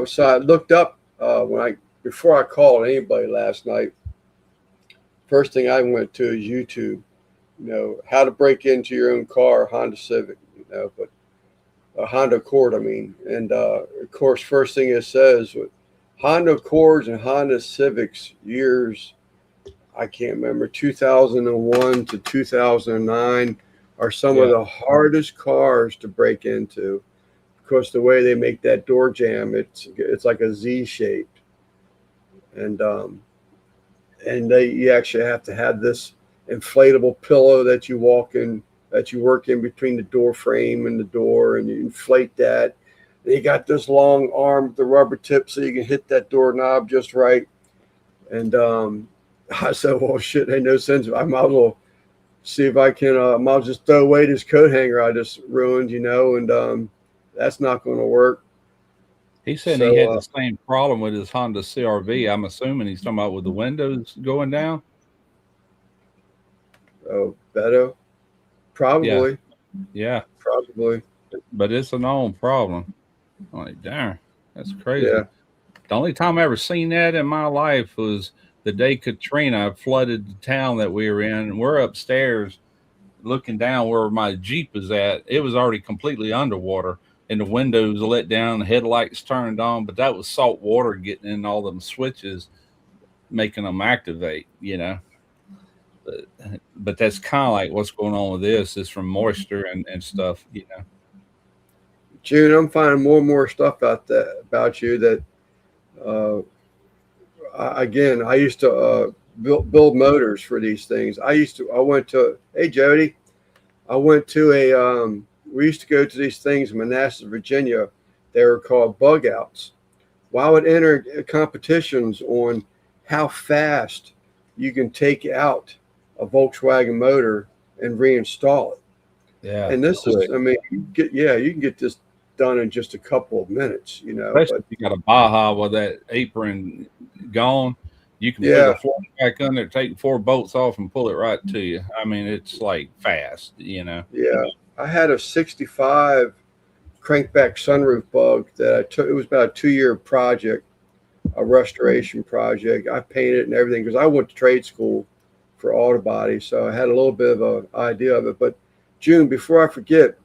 So I looked up before I called anybody last night. First thing I went to is YouTube. You know, how to break into your own car, Honda Civic. You know, but a Honda Accord, I mean. And of course, first thing it says with Honda Accords and Honda Civics years, I can't remember, 2001 to 2009 are some of the hardest cars to break into. Of course, the way they make that door jamb, it's like a Z shaped, and you actually have to have this inflatable pillow that you work in between the door frame and the door, and you inflate that. And you got this long arm with the rubber tip so you can hit that doorknob just right. And I said, well, shit, ain't no sense. I might as well see if I can, I might just throw away this coat hanger I just ruined, you know, and that's not going to work. He said he had the same problem with his Honda CRV. I'm assuming he's talking about with the windows going down. Oh, Beto? Probably. Yeah. Probably. But it's a known problem. I'm like, darn, that's crazy. Yeah. The only time I ever seen that in my life was the day Katrina flooded the town that we were in. And we're upstairs looking down where my Jeep was at. It was already completely underwater, and the windows let down, the headlights turned on, but that was salt water getting in all them switches, making them activate, you know. But that's kind of like what's going on with this is from moisture and stuff, you know. June, I'm finding more and more stuff about you that, I used to build motors for these things. Hey, Jody, we used to go to these things in Manassas, Virginia, They were called bug outs. Well, I would enter competitions on how fast you can take out a Volkswagen motor and reinstall it. Yeah. And this Quick. is, I mean, you can get this done in just a couple of minutes, you know. Especially But if you got a Baja with that apron gone, you can put yeah, a floor back under, take 4 bolts off, and pull it right to you. I mean, it's like fast, you know. yeah, I had a '65 crankback sunroof bug that I took. It was about a 2-year project, a restoration project. I painted it and everything because I went to trade school for auto body, so I had a little bit of an idea of it. But June, before I forget,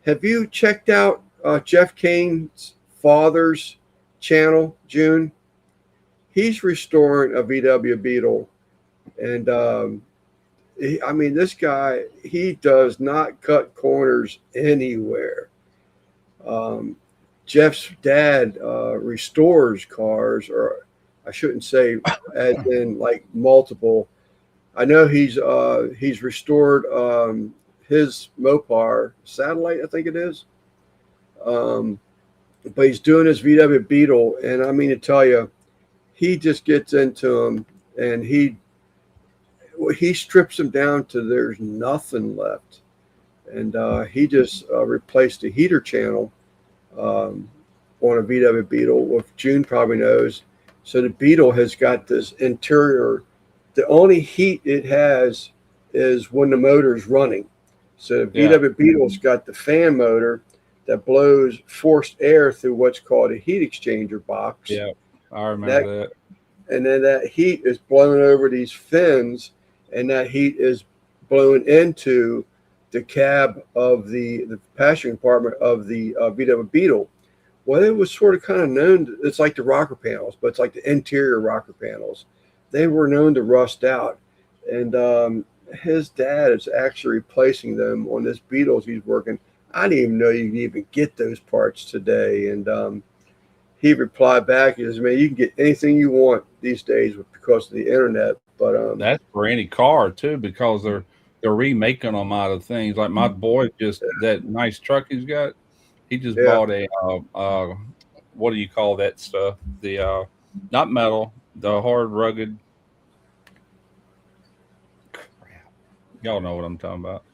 have you checked out Jeff Kane's father's channel, June? He's restoring a VW Beetle, and I mean, this guy, he does not cut corners anywhere. Um, Jeff's dad restores cars, or I shouldn't say, as in like multiple. I know he's restored his Mopar Satellite, I think it is. Um, but he's doing his VW Beetle, and I mean to tell you, he just gets into them, and he strips them down to there's nothing left, and he just replaced the heater channel on a VW Beetle, which June probably knows. So the Beetle has got this interior. The only heat it has is when the motor is running. So the VW Beetle's got the fan motor that blows forced air through what's called a heat exchanger box. Yeah, I remember that. And then that heat is blown over these fins, and that heat is blown into the cab of the passenger compartment of the VW Beetle. Well, it was sort of kind of known, it's like the rocker panels, but it's like the interior rocker panels. They were known to rust out. And his dad is actually replacing them on this Beetles he's working. I didn't even know you could even get those parts today. And he replied back, he says, man, you can get anything you want these days because of the internet. But that's for any car too, because they're remaking them out of things. Like my boy, just that nice truck he's got. He just bought a what do you call that stuff? The not metal, the hard rugged. Crap. Y'all know what I'm talking about.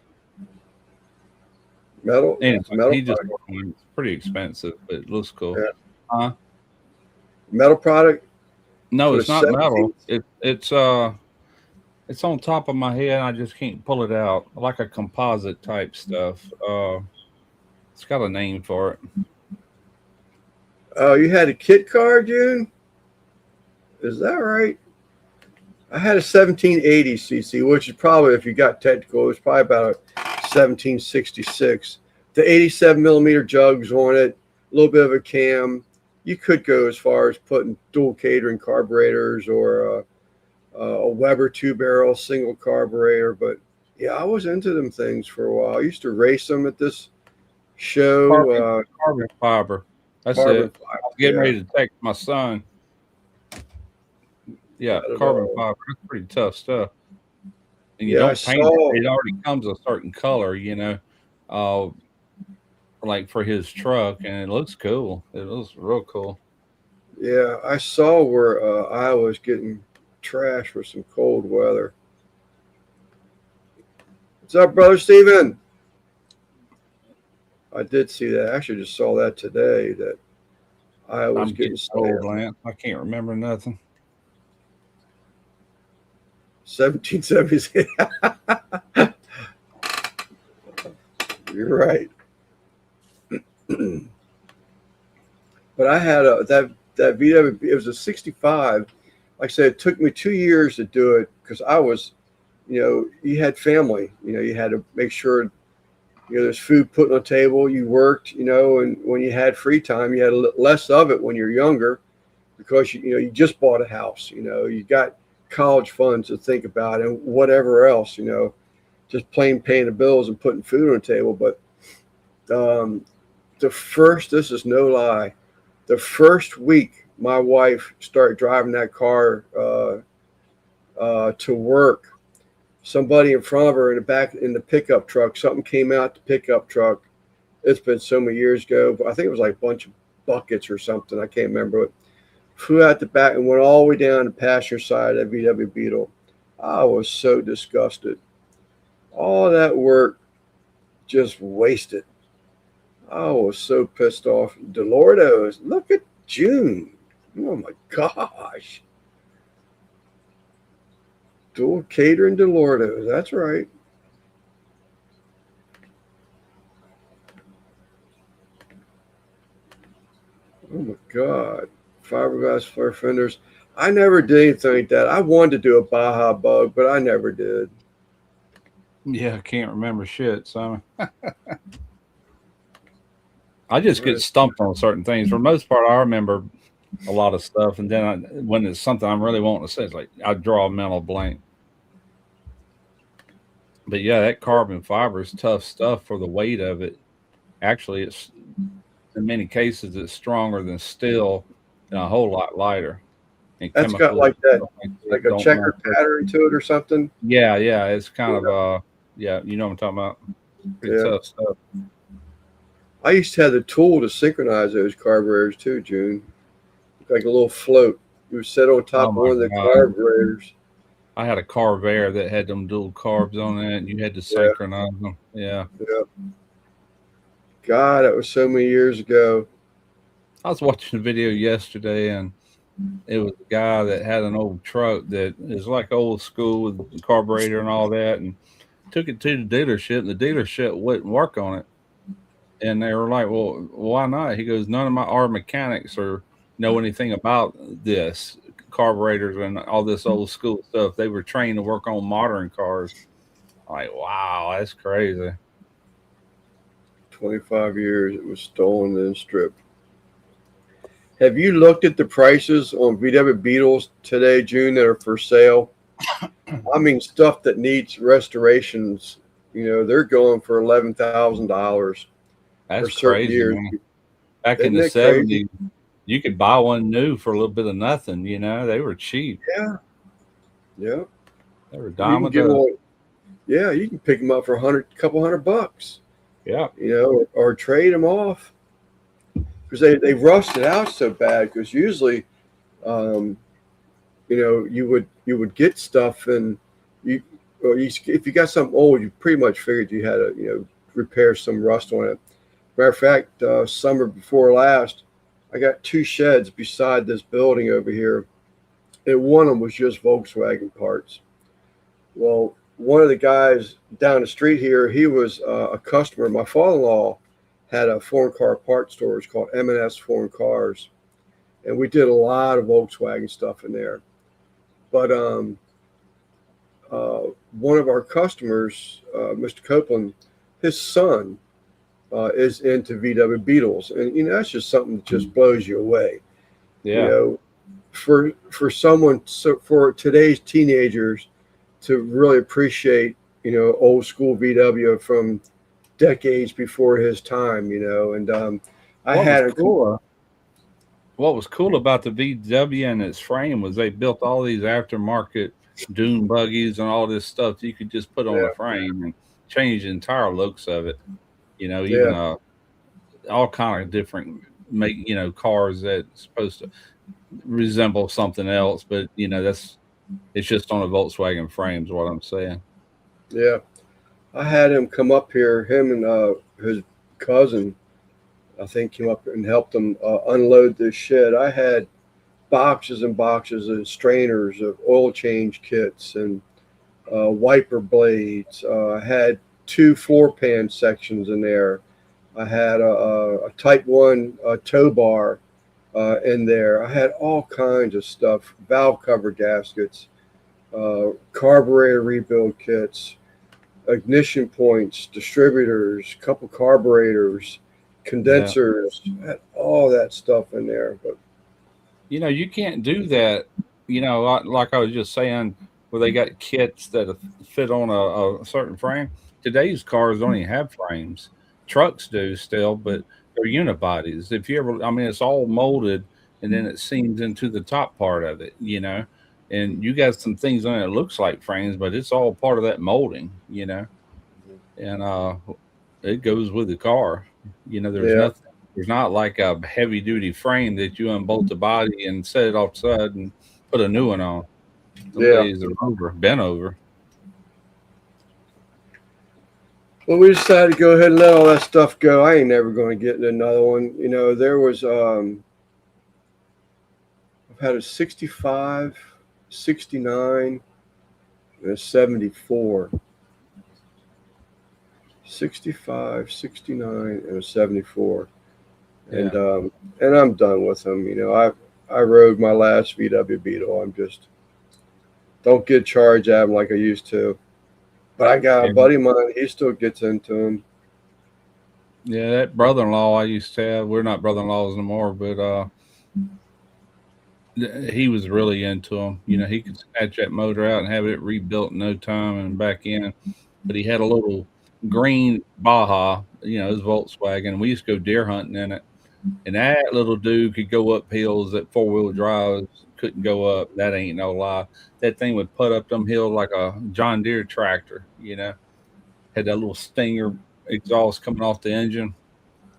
metal, Anyway, metal he just product. it's pretty expensive, but it looks cool. Yeah. Huh? Metal product. No, For it's the not metal. 17s? It's on top of my head. I just can't pull it out. Like a composite type stuff. It's got a name for it. Oh, you had a kit car, June? Is that right? I had a 1780 cc, which is probably, if you got technical, it was probably about a 1766. The 87 millimeter jugs on it, a little bit of a cam. You could go as far as putting dual catering carburetors or a Weber 2-barrel single carburetor. But yeah, I was into them things for a while. I used to race them at this show. Carbon fiber. That's Carbon it. fiber, I'm getting yeah. ready to take my son. Yeah, carbon fiber. That's pretty tough stuff. And you Yeah, I don't paint saw. it. It already comes a certain color, you know, like for his truck, and it looks cool. It looks real cool. Yeah, I saw where Iowa's getting trashed with some cold weather. What's up, brother Steven? I did see that. I actually just saw that today that Iowa's I'm getting getting old, slammed. Lance. I can't remember nothing. 1770s. You're right. But I had that VW. It was a 65. Like I said, it took me 2 years to do it because I was, you had family. You had to make sure, there's food put on the table. You worked, and when you had free time, you had less of it when you're younger because, you just bought a house. You got college funds to think about and whatever else, just plain paying the bills and putting food on the table. But this is no lie, the first week my wife started driving that car to work, somebody in front of her in the back in the pickup truck, something came out the pickup truck. It's been so many years ago, but I think it was like a bunch of buckets or something. I can't remember. It flew out the back and went all the way down the passenger side of that VW Beetle. I was so disgusted. All that work just wasted. I was so pissed off. Delordos, look at June. Oh my gosh. Dual catering Delordos. That's right. Oh my God. Fiberglass flare fenders. I never did anything like that. I wanted to do a Baja Bug, but I never did. Yeah, I can't remember shit, Simon. I just get stumped on certain things. For the most part, I remember a lot of stuff, and then when it's something I'm really wanting to say, it's like I draw a mental blank. But yeah, that carbon fiber is tough stuff for the weight of it. Actually, it's in many cases it's stronger than steel and a whole lot lighter. And That's got chemically, like that, like a don't checkered mess with- pattern to it or something. Yeah, it's kind of yeah, you know what I'm talking about. Pretty Yeah. tough stuff. I used to have the tool to synchronize those carburetors too, June. Like a little float. You would sit on top Oh of my one of the God. carburetors. I had a Carvere that had them dual carbs on it, and you had to synchronize them. Yeah. Yeah. God, that was so many years ago. I was watching a video yesterday, and it was a guy that had an old truck that is like old school with the carburetor and all that, and took it to the dealership, and the dealership wouldn't work on it. And they were like, "Well, why not?" He goes, "None of our mechanics or know anything about this carburetors and all this old school stuff. They were trained to work on modern cars." I'm like, wow, that's crazy. 25 years it was stolen and stripped. Have you looked at the prices on VW Beetles today, June, that are for sale? I mean, stuff that needs restorations, they're going for $11,000 That's for certain crazy, years. man. Back Isn't in the that crazy? 70s, you could buy one new for a little bit of nothing. They were cheap. Yeah. Yeah. They were You dime can a get dozen. one. Yeah, you can pick them up for couple $100, Yeah. or trade them off because they rusted out so bad. Because usually, you would get stuff and if you got something old, you pretty much figured you had to repair some rust on it. Matter of fact, summer before last, I got 2 sheds beside this building over here, and one of them was just Volkswagen parts. Well, one of the guys down the street here, he was a customer. My father-in-law had a foreign car part store. It's called M&S Foreign Cars, and we did a lot of Volkswagen stuff in there. But one of our customers, Mr. Copeland, his son is into VW Beetles, and that's just something that just blows you away. Yeah. For someone, for today's teenagers to really appreciate old school VW from decades before his time, and I had a cool. What was cool about the VW and its frame was they built all these aftermarket dune buggies and all this stuff that you could just put on the frame and change the entire looks of it. Even all kind of different cars that's supposed to resemble something else, but it's just on a Volkswagen frame is what I'm saying. Yeah. I had him come up here, him and his cousin, I think, came up and helped him unload this shed. I had boxes and boxes of strainers of oil change kits and wiper blades. I had 2 floor pan sections in there. I had a Type 1 tow bar in there. I had all kinds of stuff, valve cover gaskets, carburetor rebuild kits, ignition points, distributors, couple carburetors, condensers, had all that stuff in there. But you can't do that, like I was just saying, where they got kits that fit on a certain frame. Today's cars don't even have frames. Trucks do still, but they're unibodies. If you ever, I mean, it's all molded and then it seams into the top part of it, and you got some things on it that looks like frames, but it's all part of that molding, and it goes with the car. There's nothing There's not like a heavy duty frame that you unbolt the body and set it offside and put a new one on. Them Yeah. days are over, been over. Well, we decided to go ahead and let all that stuff go. I ain't never going to get in another one. You know, there was I've had a 65, 69, and a 74. 65, 69, and a 74. And Yeah. and I'm done with them. You know, I rode my last VW Beetle. I'm just don't get charged at them like I used to. But I got a And buddy of mine. He still gets into them. yeah, that brother in law I used to have, we're not brother in laws anymore, but he was really into them. You know, he could snatch that motor out and have it rebuilt in no time and back in. But he had a little green Baja, you know, his Volkswagen. And we used to go deer hunting in it. And that little dude could go up hills that 4-wheel drives couldn't go up. That ain't no lie. That thing would put up them hills like a John Deere tractor, you know. Had that little stinger exhaust coming off the engine.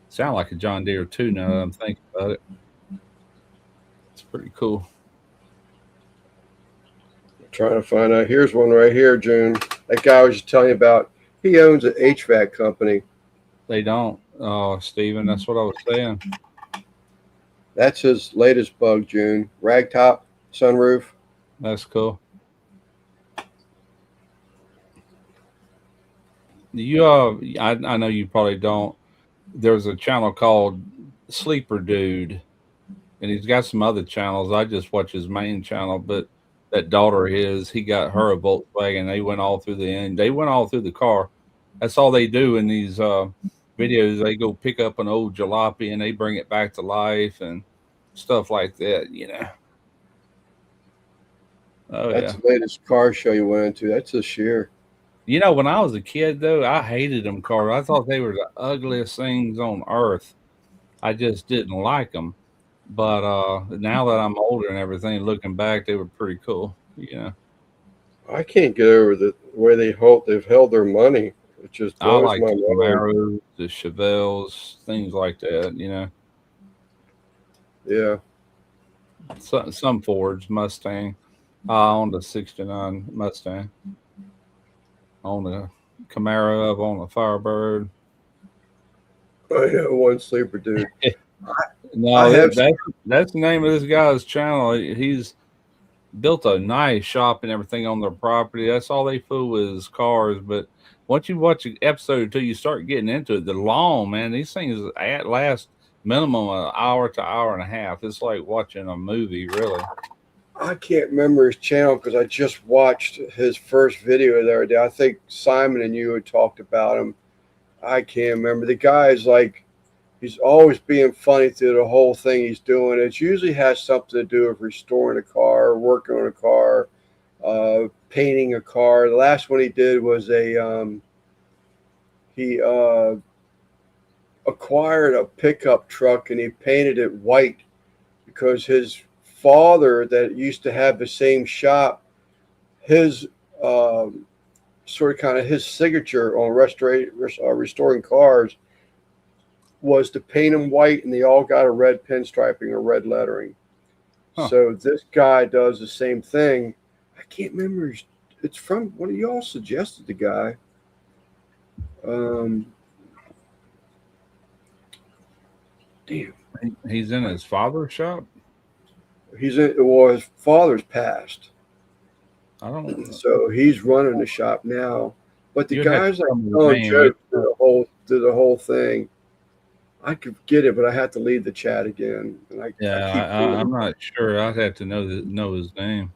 Sound like a John Deere too now that I'm thinking about it. It's pretty cool. Trying to find out. Here's one right here, June. That guy I was just telling you about. He owns an HVAC company. They don't. Oh, Steven, that's what I was saying. That's his latest bug, June. Ragtop sunroof. That's cool. You I know you probably don't. There's a channel called Sleeper Dude, and he's got some other channels. I just watch his main channel, but that daughter of his, he got her a Volkswagen. They went all through the end. They went all through the car. That's all they do in these videos. They go pick up an old jalopy and they bring it back to life and stuff like that. You know. Oh That's yeah. the latest car show you went into. That's this year. You know, when I was a kid, though, I hated them cars. I thought they were the ugliest things on earth. I just didn't like them. But now that I'm older and everything, looking back, they were pretty cool. You know, I can't get over the way they've held their money. It just I blows like my the mind. Camaros, the Chevelles, things like that. You know, Yeah. some Fords, Mustang. I owned a '69 Mustang. I owned a Camaro. I've owned a Firebird. I know one sleeper dude. I No, have that's the name of this guy's channel. He's built a nice shop and everything on their property. That's all they fool with is cars. But once you watch an episode or two, you start getting into it. The long man, these things at last minimum an hour to hour and a half. It's like watching a movie, really. I can't remember his channel because I just watched his first video the other day. I think Simon and you had talked about him. I can't remember. The guy's like he's always being funny through the whole thing he's doing. It usually has something to do with restoring a car, working on a car, painting a car. The last one he did was he acquired a pickup truck and he painted it white because his father that used to have the same shop, his sort of kind of his signature on restoring cars was to paint them white, and they all got a red pinstriping or red lettering. Huh. So this guy does the same thing. I can't remember. It's from one of y'all suggested the guy. Damn, He's in his father's shop. he's in. Well, his father's passed, I don't. so he's running the shop now. But the You'd have to guy's like tell me the telling name. jokes through the whole thing. I could get it, but I have to leave the chat again, and I Yeah, keep I'm feeling not sure. I'd have to know his name.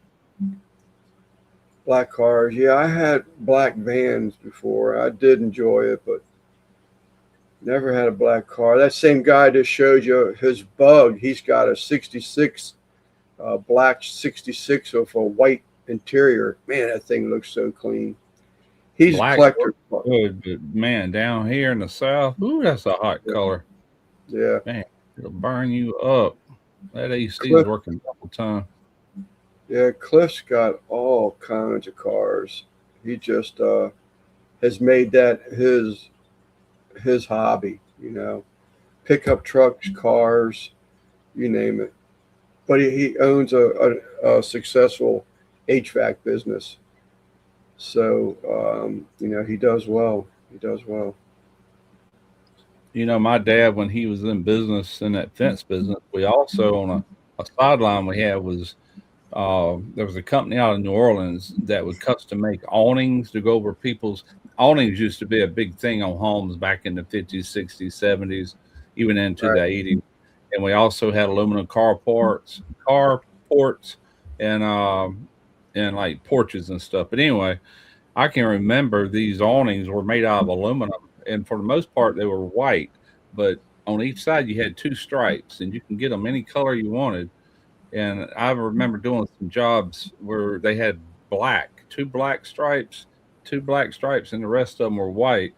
black cars. Yeah, I had black vans before. I did enjoy it, but never had a black car. That same guy just showed you his bug. He's got a 66, black 66 with a white interior. Man, that thing looks so clean. He's a Black collector. good, but man, down here in the south, ooh, that's a hot Yeah. color. Yeah. Man, it'll burn you up. That AC is Cliff, working double time. yeah, Cliff's got all kinds of cars. He just has made that his hobby, you know. pickup trucks, cars, you name it. But he owns a successful HVAC business. So, he does well. He does well. You know, my dad, when he was in business, in that fence business, we also on a sideline we had was there was a company out in New Orleans that would custom make awnings to go over people's awnings. Used to be a big thing on homes back in the 50s, 60s, 70s, even into Right. the 80s. And we also had aluminum car ports, and and like porches and stuff. But anyway, I can remember these awnings were made out of aluminum, and for the most part, they were white. But on each side, you had two stripes, and you can get them any color you wanted. And I remember doing some jobs where they had two black stripes, and the rest of them were white.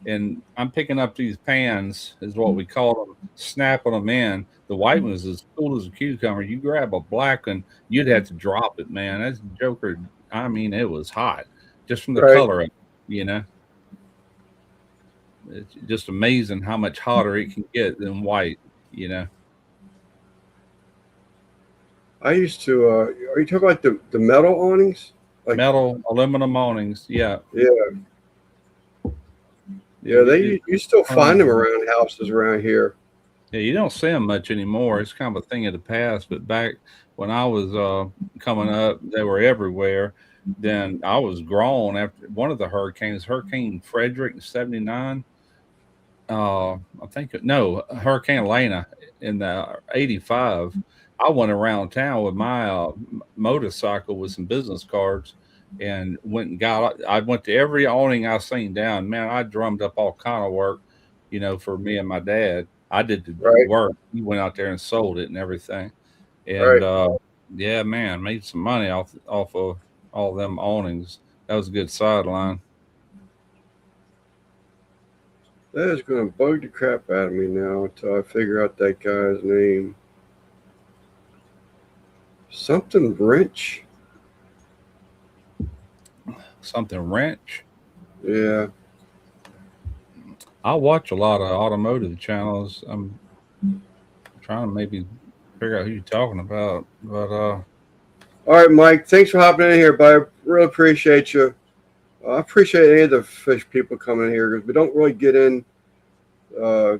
And I'm picking up these pans, is what we call them, snapping them in. The white one is as cool as a cucumber. You grab a black one, you'd have to drop it, man. That's Joker. I mean, it was hot just from the Right. color of it, you know. It's just amazing how much hotter it can get than white, you know. I used to. Are you talking about the metal awnings? Like, Metal, aluminum awnings, yeah. yeah, Yeah, yeah. we did You still tons find them of them. around houses around here. Yeah, you don't see them much anymore. It's kind of a thing of the past. But back when I was coming up, they were everywhere. Then I was grown after one of the hurricanes, Hurricane Frederick in '79. I think no, Hurricane Elena in the '85. I went around town with my motorcycle with some business cards and went and got. I went to every awning I seen down. Man, I drummed up all kind of work, you know, for me and my dad. I did the Right. work. He went out there and sold it and everything. And Right. yeah, man, made some money off of all them awnings. That was a good sideline. That is going to bug the crap out of me now until I figure out that guy's name. Something Wrench. Something wrench. Yeah. I watch a lot of automotive channels. I'm trying to maybe figure out who you're talking about, but All right, Mike. Thanks for hopping in here, bud. I really appreciate you. I appreciate any of the fish people coming in here because we don't really get in uh,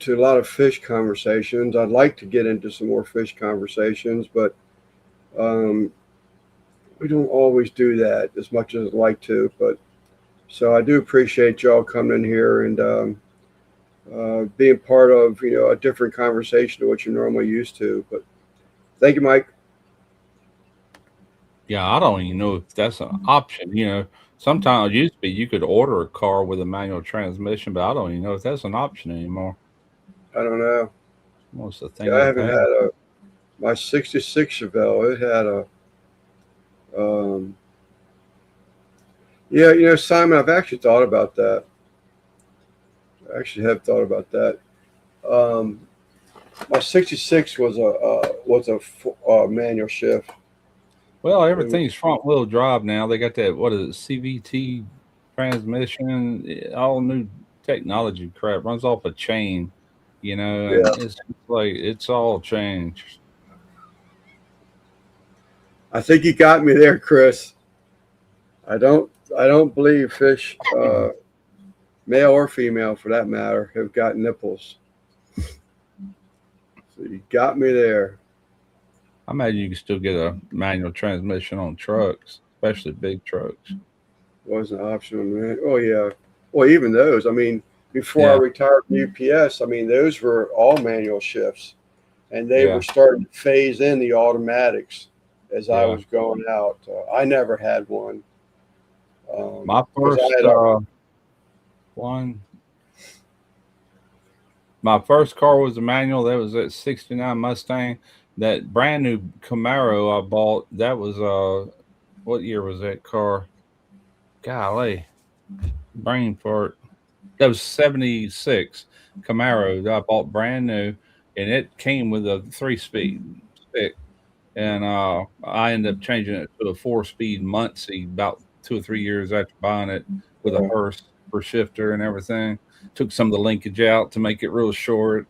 to a lot of fish conversations. I'd like to get into some more fish conversations, but um, we don't always do that as much as I'd like to. But so I do appreciate y'all coming in here and being part of a different conversation to what you're normally used to. But thank you, Mike. yeah, I don't even know if that's an option. You know, sometimes it used to be you could order a car with a manual transmission, but I don't even know if that's an option anymore. I don't know. What's the Yeah, thing I of the haven't past? had my '66 Chevelle. It had a um, yeah. Simon, I've actually thought about that. I actually have thought about that. Um, my '66 was a manual shift. Well, It was, everything's front wheel drive now. They got that what is it, CVT transmission, all new technology crap runs off a chain, you know, and yeah. it's like it's all changed. I think you got me there, Chris. I don't. I don't believe fish, male or female for that matter, have got nipples. So you got me there. I imagine you can still get a manual transmission on trucks, especially big trucks. Wasn't an option, man. Oh yeah. Well, even those. I mean, before I Yeah, retired from UPS, I mean, those were all manual shifts, and they were yeah, starting to phase in the automatics as I yeah. was going out. I never had one My because I first had a one, my first car was a manual. That was that '69 Mustang. That brand new Camaro I bought. That was what year was that car? Golly, brain fart. That was '76 Camaro that I bought brand new, and it came with a 3 speed stick. And I ended up changing it to a 4 speed Muncie about 2 or 3 years after buying it with a uh, hearse. upper shifter and everything. Took some of the linkage out to make it real short.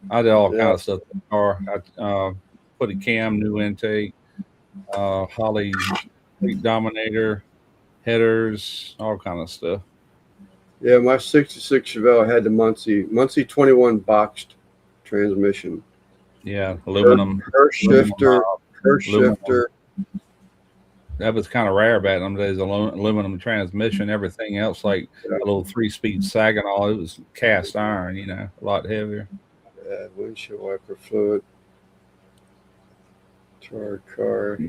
I did all Yeah. kinds of stuff in the car. I put a cam, new intake, Holly Street Dominator, headers, all kind of stuff. Yeah, my 66 Chevelle had the Muncie 21 boxed transmission. Yeah, aluminum. Her shifter, her aluminum. shifter. That was kind of rare back in them days. Aluminum transmission, everything else like a little 3-speed Saginaw. It was cast iron, a lot heavier. Yeah, windshield wiper fluid. Tar car.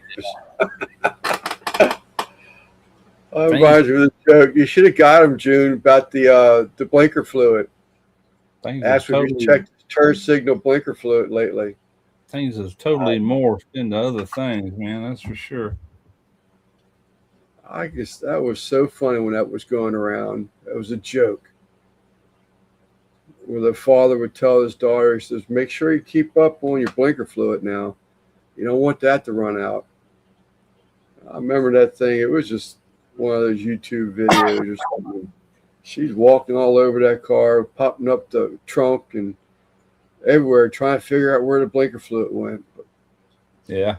That reminds me of the joke. You should have got him, June, about the blinker fluid. Asked if you checked the turn signal blinker fluid lately. Things have totally morphed into other things, man. That's for sure. I guess that was so funny when that was going around. It was a joke. Where the father would tell his daughter, he says, make sure you keep up on your blinker fluid now. You don't want that to run out. I remember that thing. It was just one of those YouTube videos or something. She's walking all over that car, popping up the trunk and everywhere, trying to figure out where the blinker fluid went. Yeah.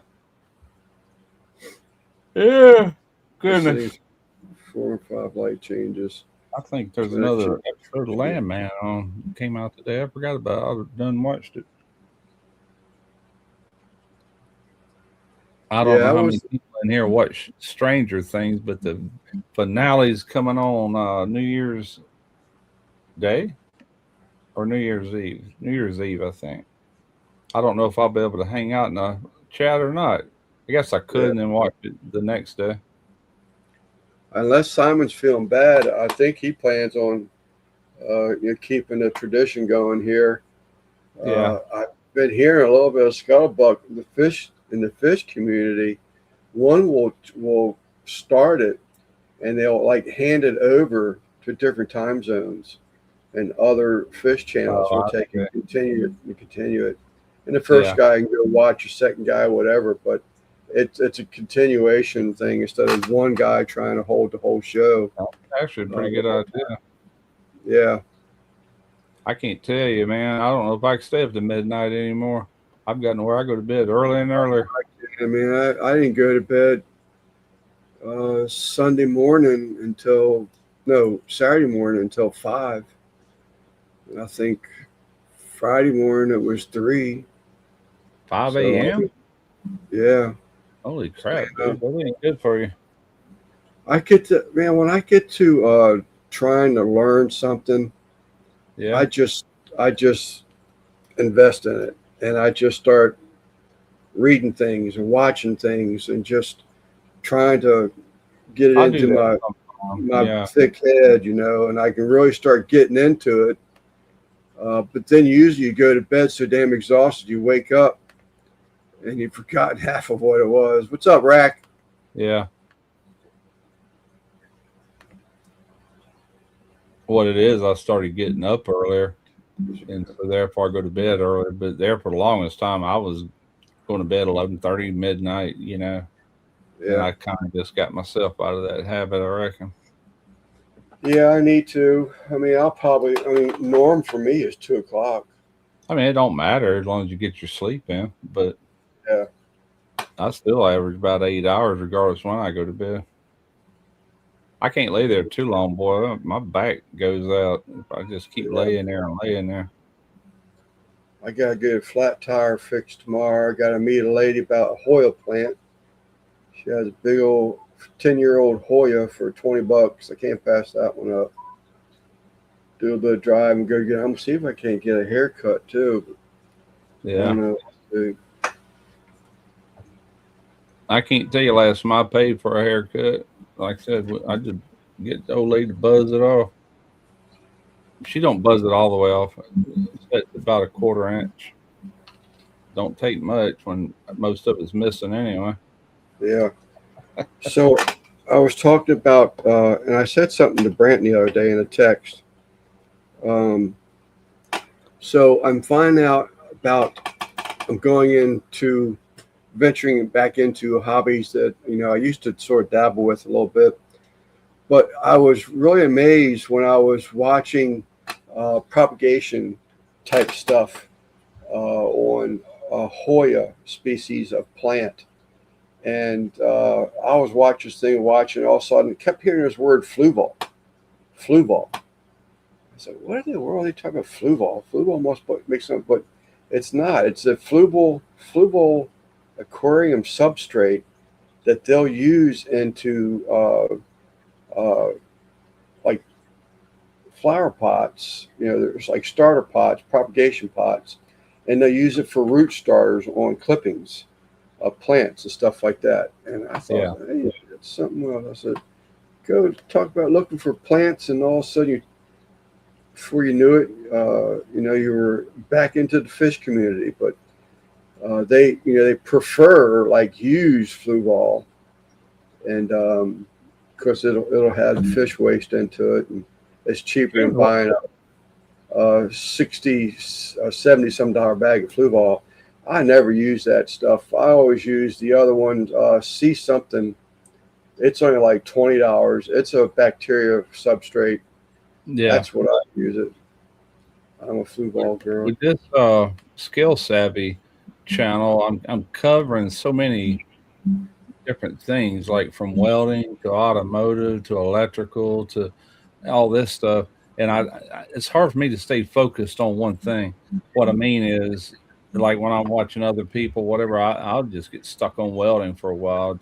Yeah. Goodness. 4 and 5 light changes. I think there's another episode of Landman came out today. I forgot about it. I've done watched it. I don't know how many people in here watch Stranger Things, but the finale's coming on New Year's Day or New Year's Eve. New Year's Eve, I think. I don't know if I'll be able to hang out in the chat or not. I guess I could and then watch it the next day. Unless Simon's feeling bad, I think he plans on keeping the tradition going here. Yeah. I've been hearing a little bit of scuttlebutt in the fish community. One will start it and they'll like hand it over to different time zones, and other fish channels will take it and continue it. And the first guy can go watch, the second guy, whatever, but it's a continuation thing instead of one guy trying to hold the whole show. Actually, a pretty good idea. Yeah. I can't tell you, man. I don't know if I can stay up to midnight anymore. I've gotten where I go to bed early and earlier. I mean, I didn't go to bed Saturday morning until 5. And I think Friday morning it was 3. 5 a.m.? Yeah. Holy crap, dude. That ain't good for you. When I get to trying to learn something, I just invest in it, and I just start reading things and watching things and just trying to get it into my thick head, and I can really start getting into it. But then usually you go to bed so damn exhausted, you wake up and you've forgotten half of what it was. What's up, Rack? Yeah. What it is, I started getting up earlier, and so therefore I go to bed earlier. But there for the longest time, I was going to bed 11:30, midnight. Yeah. And I kind of just got myself out of that habit, I reckon. Yeah, I need to. I mean, norm for me is 2:00. I mean, it don't matter as long as you get your sleep in. But yeah, I still average about 8 hours, regardless when I go to bed. I can't lay there too long, boy. My back goes out if I just keep laying there and laying there. I got to get a flat tire fixed tomorrow. I got to meet a lady about a Hoya plant. She has a big old 10-year-old Hoya for $20. I can't pass that one up. Do a bit of drive and go get. I'm gonna see if I can't get a haircut too. Yeah. I can't tell you last time I paid for a haircut. Like I said, I just get the old lady to buzz it off. She don't buzz it all the way off. It's about a 1/4 inch. Don't take much when most of it's missing anyway. Yeah. So I was talking about, and I said something to Brant the other day in a text. So I'm finding out I'm going into venturing back into hobbies that, I used to sort of dabble with a little bit. But I was really amazed when I was watching propagation type stuff on a Hoya species of plant. And I was watching this thing, watching, all of a sudden, kept hearing this word flu ball. Flu ball. I said, what in the world are they talking about flu ball? Flu ball must make some, but it's not. It's a flu ball aquarium substrate that they'll use into like flower pots. There's like starter pots, propagation pots, and they'll use it for root starters on clippings of plants and stuff like that. And I thought, hey, that's something else. I said, go talk about looking for plants, and all of a sudden, before you knew it, you were back into the fish community. But they prefer like used flu ball, and because it'll have fish waste into it, and it's cheaper than buying a 60, 70 some dollar bag of flu ball. I never use that stuff. I always use the other one, See Something. It's only like $20. It's a bacteria substrate. Yeah, that's what I use it. I'm a flu ball girl. With this Skill Savvy channel, I'm covering so many different things, like from welding to automotive to electrical to all this stuff. And it's hard for me to stay focused on one thing. What I mean is, like when I'm watching other people, whatever, I'll just get stuck on welding for a while.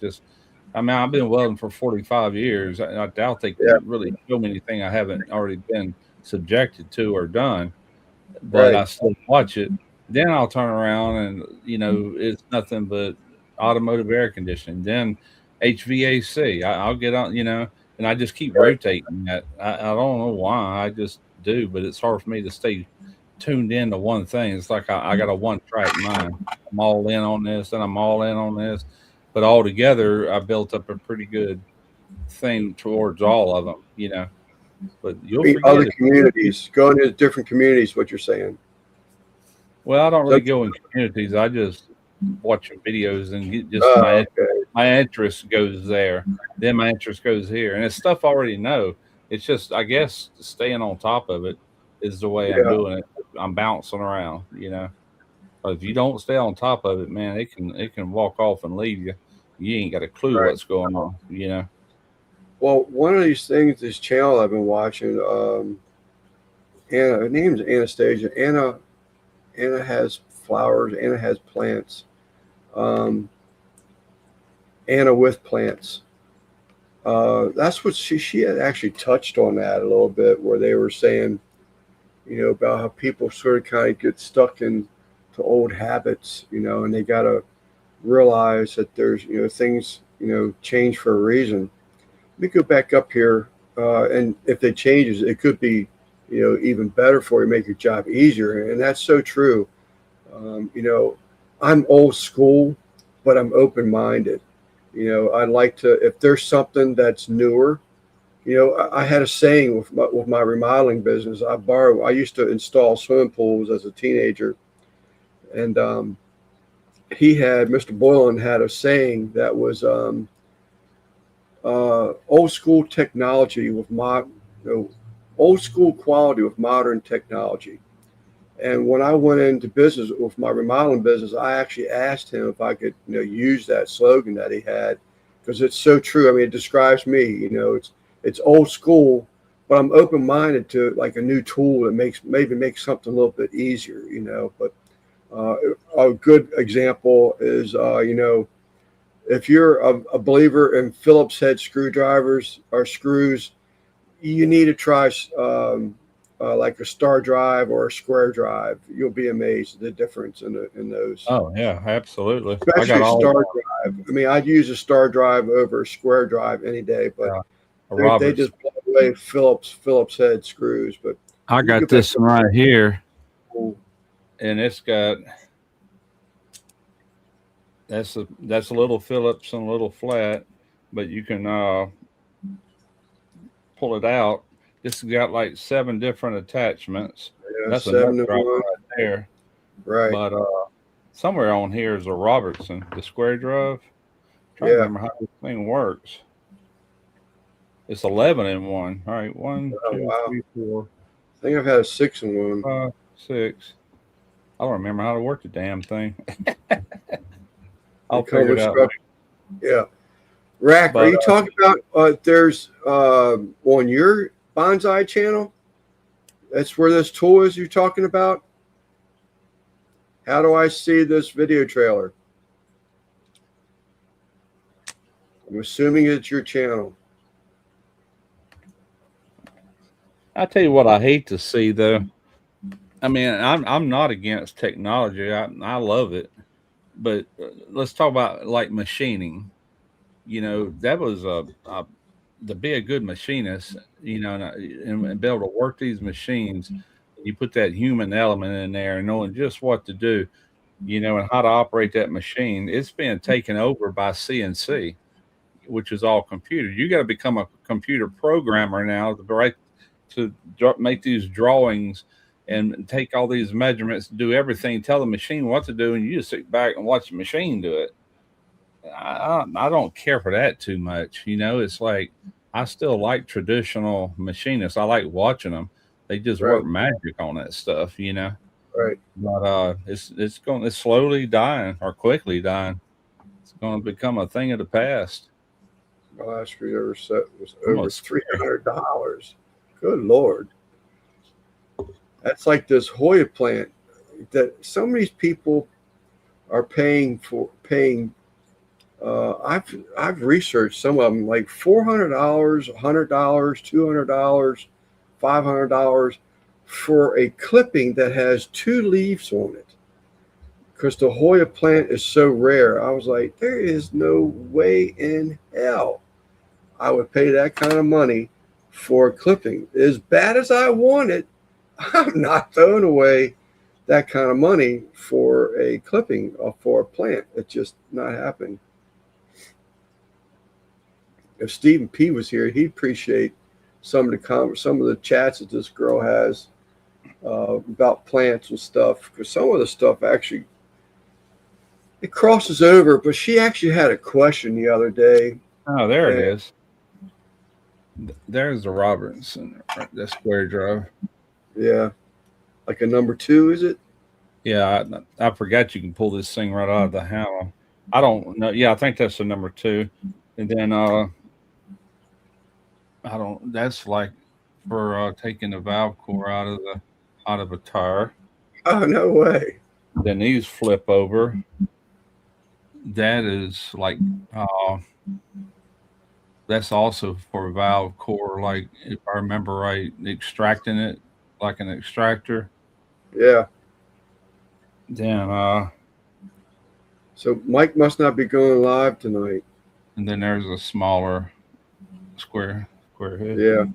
I've been welding for 45 years. I doubt they can really show me anything I haven't already been subjected to or done, but I still watch it. Then I'll turn around and, it's nothing but automotive air conditioning, then HVAC. I'll get on, and I just keep rotating that. I don't know why. I just do, but it's hard for me to stay tuned into one thing. It's like I got a one track mind. I'm all in on this and I'm all in on this, but all together I built up a pretty good thing towards all of them. But you'll forget other communities, going into different communities. What you're saying? Well, I don't really go in communities. I just watch videos and my interest goes there. Then my interest goes here, and it's stuff I already know. It's just, I guess, staying on top of it is the way I'm doing it. I'm bouncing around, But if you don't stay on top of it, man, it can walk off and leave you. You ain't got a clue what's going on, Well, one of these things, this channel I've been watching, Anna, her name's Anastasia. Anna has flowers. Anna has plants. Anna with plants. That's what she had actually touched on that a little bit, where they were saying, about how people sort of kind of get stuck into old habits, and they got to realize that there's, things, change for a reason. Let me go back up here, and if it changes, it could be, even better for you, make your job easier, and that's so true. I'm old school, but I'm open-minded. I like to, if there's something that's newer, I had a saying with my remodeling business. I used to install swimming pools as a teenager, and Mr. Boylan had a saying that was old school technology with old school quality with modern technology. And when I went into business with my remodeling business, I actually asked him if I could, use that slogan that he had, because it's so true. I mean, it describes me. It's old school, but I'm open-minded to like a new tool that makes something a little bit easier. But a good example is, if you're a believer in Phillips head screwdrivers or screws, you need to try like a star drive or a square drive. You'll be amazed at the difference in those. Oh yeah, absolutely. Especially I got a star drive. I mean, I'd use a star drive over a square drive any day, but they just blow away Phillips head screws. But I got this one right here, and it's got that's a little Phillips and a little flat, but you can pull it out. This has got like 7 different attachments. Yeah, that's 7 a nut right there. Right. But somewhere on here is a Robertson, the square drive. I'm trying to remember how this thing works. It's 11 in one. All right, one, Oh, two, wow. three, four, I think I've had a 6-in-1. 5, 6. I don't remember how to work the damn thing. They I'll come figure it with out. structure. Yeah. Rack, are But you talking about there's on your bonsai channel? That's where this tool is you're talking about? How do I see this video trailer? I'm assuming it's your channel. I tell you what, I hate to see though. I mean, I'm not against technology. I love it, but let's talk about like machining. You know, that was to be a good machinist. You know, and be able to work these machines. You put that human element in there and knowing just what to do. You know, and how to operate that machine. It's being taken over by CNC, which is all computer. You got to become a computer programmer now to right to make these drawings and take all these measurements, do everything, tell the machine what to do, and you just sit back and watch the machine do it. I don't care for that too much. You know, it's like I still like traditional machinists. I like watching them. They just Right, work magic on that stuff, you know. right. But it's slowly dying or quickly dying. It's going to become a thing of the past. My last we ever set was over Almost scary. $300. Good Lord. That's like this Hoya plant that some of these people are paying. I've researched some of them like $400, $100, $200, $500 for a clipping that has 2 leaves on it. Because the Hoya plant is so rare, I was like, there is no way in hell I would pay that kind of money for a clipping. As bad as I want it, I'm not throwing away that kind of money for a clipping or for a plant. It's just not happening. If Stephen P was here, he'd appreciate some of the chats that this girl has about plants and stuff. Because some of the stuff actually it crosses over. But she actually had a question the other day. Oh, there it And, is. There's the Robertson, right, that square drive. yeah, like a number 2, is it? Yeah, I forgot you can pull this thing right out of the hammer. I don't know. Yeah, I think that's the number 2. And then I don't. That's like for taking the valve core out of a tire. Oh, no way. Then these flip over. That is like that's also for valve core. Like if I remember right, extracting it like an extractor. Yeah. Then So Mike must not be going live tonight. and then there's a smaller square head. Yeah.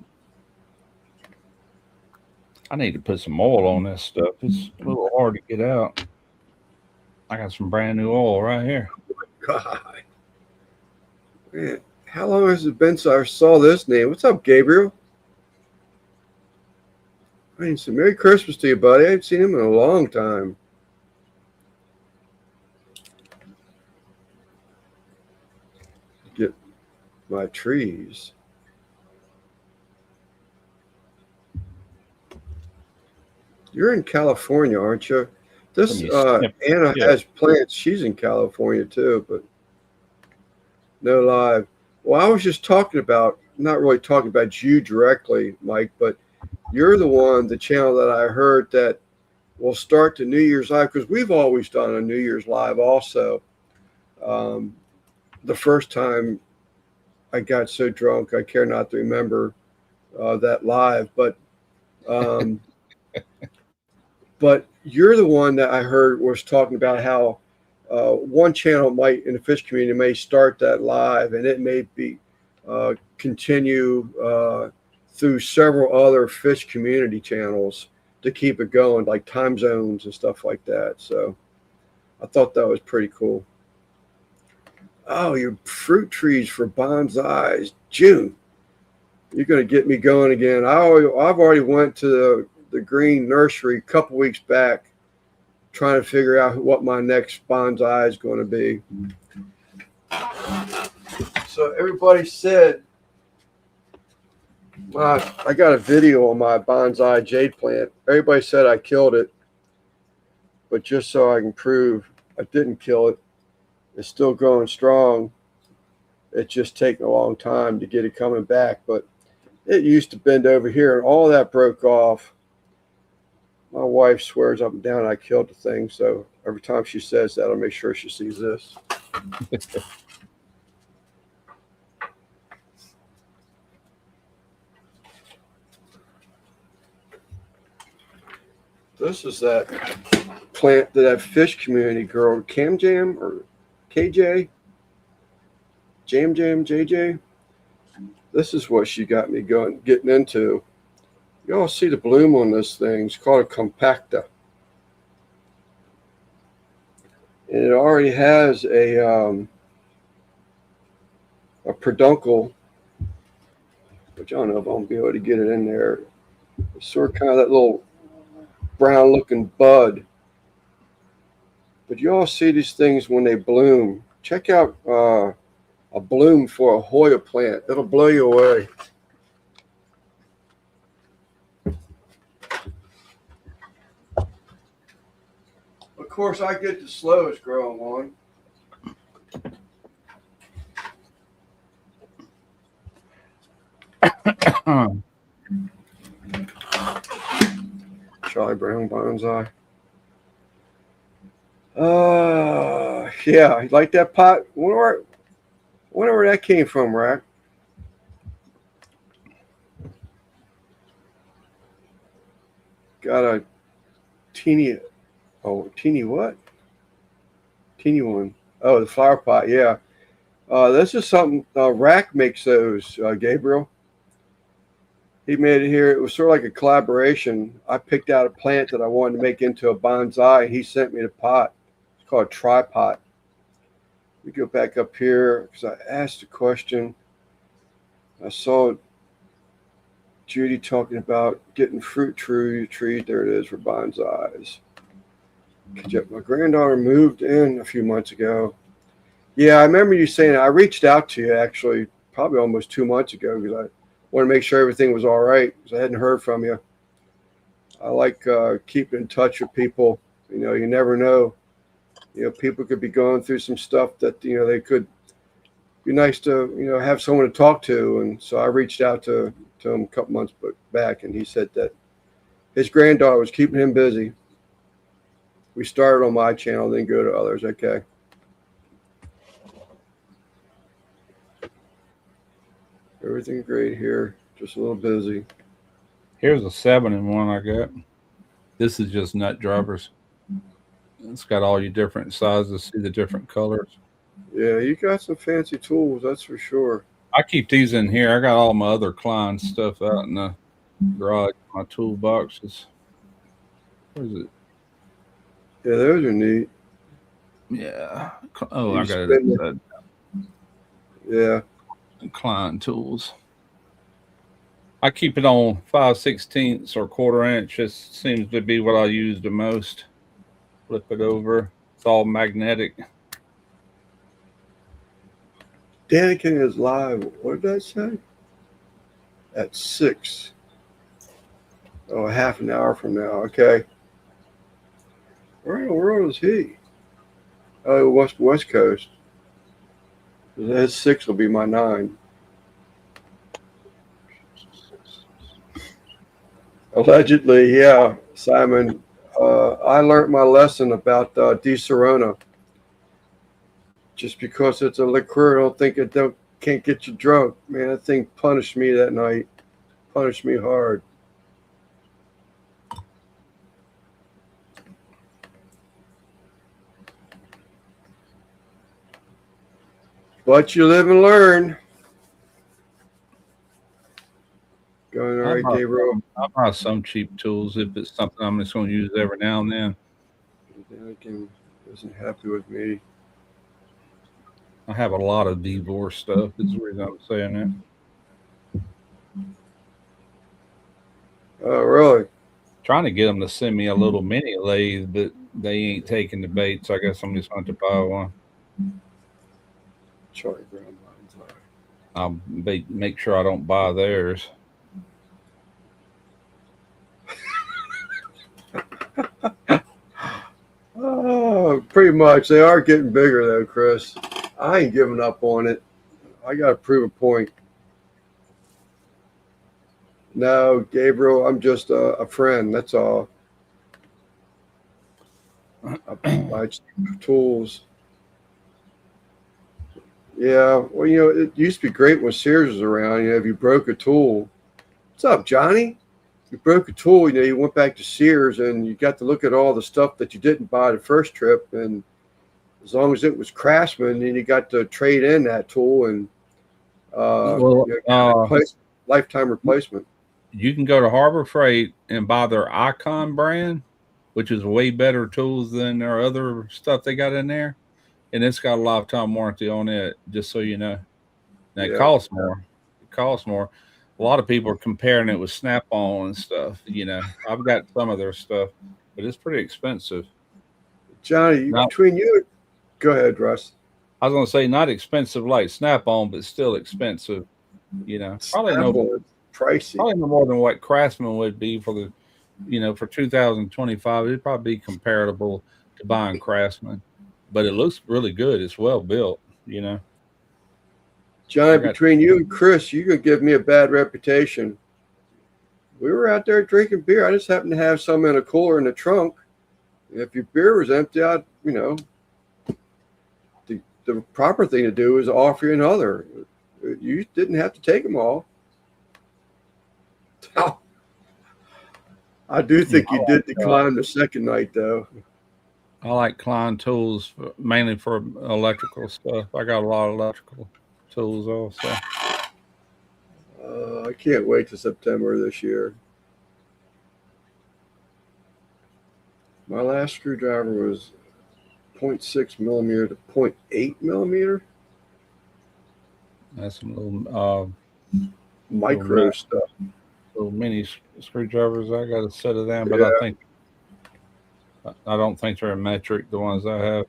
I need to put some oil on this stuff. It's a little hard to get out. I got some brand new oil right here. God. Man, how long has it been since I saw this name? What's up, Gabriel? I mean, so Merry Christmas to you, buddy. I haven't seen him in a long time. Get my trees. You're in California, aren't you? This Anna Yeah. has plants. She's in California too, but no live. Well, I was just talking about, not really talking about you directly, Mike, but you're the channel that I heard that will start the New Year's Live, because we've always done a New Year's Live also. The first time I got so drunk, I care not to remember that live, but you're the one that I heard was talking about how one channel might in the fish community may start that live, and it may be continue through several other fish community channels to keep it going, like time zones and stuff like that. So I thought that was pretty cool. Oh, your fruit trees for bonsais, June. You're going to get me going again. I've already went to the green nursery a couple weeks back, trying to figure out what my next bonsai is going to be. So everybody said I got a video on my bonsai jade plant. Everybody said I killed it, but just so I can prove I didn't kill it, it's still growing strong. It's just taking a long time to get it coming back. But it used to bend over here, and all that broke off. My wife swears up and down I killed the thing, so every time she says that, I'll make sure she sees this. This is that plant that that fish community girl, Cam Jam or KJ, Jam Jam JJ. This is what she got me getting into. You all see the bloom on this thing. It's called a compacta. And it already has a peduncle, which I don't know if I'm going to be able to get it in there. It's sort of kind of that little brown looking bud. But you all see these things when they bloom. Check out a bloom for a Hoya plant. It'll blow you away. Of course, I get the slowest growing one. Charlie Brown bonsai. Yeah, you like that pot? Wonder where that came from, Rack. Got a teeny what? Teeny one. Oh, the flower pot, yeah. This is something, Rack makes those, Gabriel. He made it here. It was sort of like a collaboration. I picked out a plant that I wanted to make into a bonsai. He sent me the pot. It's called a tripod. We go back up here because I asked a question. I saw Judy talking about getting fruit trees. There it is for bonsais. My granddaughter moved in a few months ago. Yeah, I remember you saying I reached out to you actually probably almost 2 months ago because I want to make sure everything was all right because I hadn't heard from you. I like keeping in touch with people. You know, you never know. You know, people could be going through some stuff that, you know, they could be nice to, you know, have someone to talk to. And so I reached out to him a couple months back, and he said that his granddaughter was keeping him busy. We started on my channel, then go to others. Okay. Everything great here. Just a little busy. Here's a 7-in-1 I got. This is just nut droppers. It's got all your different sizes. See the different colors. Yeah, you got some fancy tools, that's for sure. I keep these in here. I got all my other Klein stuff out in the garage. My toolboxes. Where is it? Yeah, those are neat. Yeah. Oh, I got it. Yeah. Klein tools. I keep it on 5/16 or 1/4 inch. It seems to be what I use the most. Flip it over. It's all magnetic. Daniken is live. What did I say? At 6. Oh, half an hour from now. Okay. Where in the world is he? Oh, West Coast. His 6 will be my 9. Allegedly, yeah, Simon. I learned my lesson about Di Serona. Just because it's a liqueur, I don't think it can't get you drunk. Man, that thing punished me that night. Punished me hard. But you live and learn. Going all right, Gabriel. I'll buy some cheap tools if it's something I'm just going to use every now and then. Daniken isn't happy with me. I have a lot of Vevor stuff. Is the reason I'm saying that. Oh, really? Trying to get them to send me a little mini lathe, but they ain't taking the bait, so I guess I'm just going to buy one. Charlie Brown bonsai. I'll make sure I don't buy theirs. Pretty much. They are getting bigger though, Chris. I ain't giving up on it. I got to prove a point. No, Gabriel, I'm just a friend. That's all. I just tools. Yeah, well, it used to be great when Sears was around. If you broke a tool, what's up, Johnny? You broke a tool, you went back to Sears and you got to look at all the stuff that you didn't buy the first trip. And as long as it was Craftsman, then you got to trade in that tool and Well, lifetime replacement. You can go to Harbor Freight and buy their Icon brand, which is way better tools than their other stuff they got in there. And it's got a lifetime warranty on it, just so you know. Now, it costs more. It costs more. A lot of people are comparing it with Snap-on and stuff. I've got some of their stuff, but it's pretty expensive. Johnny, between you, go ahead, Russ. I was going to say not expensive like Snap-on, but still expensive. Probably pricey. Probably no more than what Craftsman would be for for 2025. It'd probably be comparable to buying Craftsman, but it looks really good. It's well built. Johnny, between you and Chris, you could give me a bad reputation. We were out there drinking beer. I just happened to have some in a cooler in the trunk. If your beer was empty, the proper thing to do is offer you another. You didn't have to take them all. I do think you did decline the second night, though. I like Klein tools mainly for electrical stuff. I got a lot of electrical tools also. I can't wait to September this year. My last screwdriver was 0.6 millimeter to 0.8 millimeter. That's some little micro stuff. Little mini screwdrivers. I got a set of them, but I don't think they're metric. The ones I have,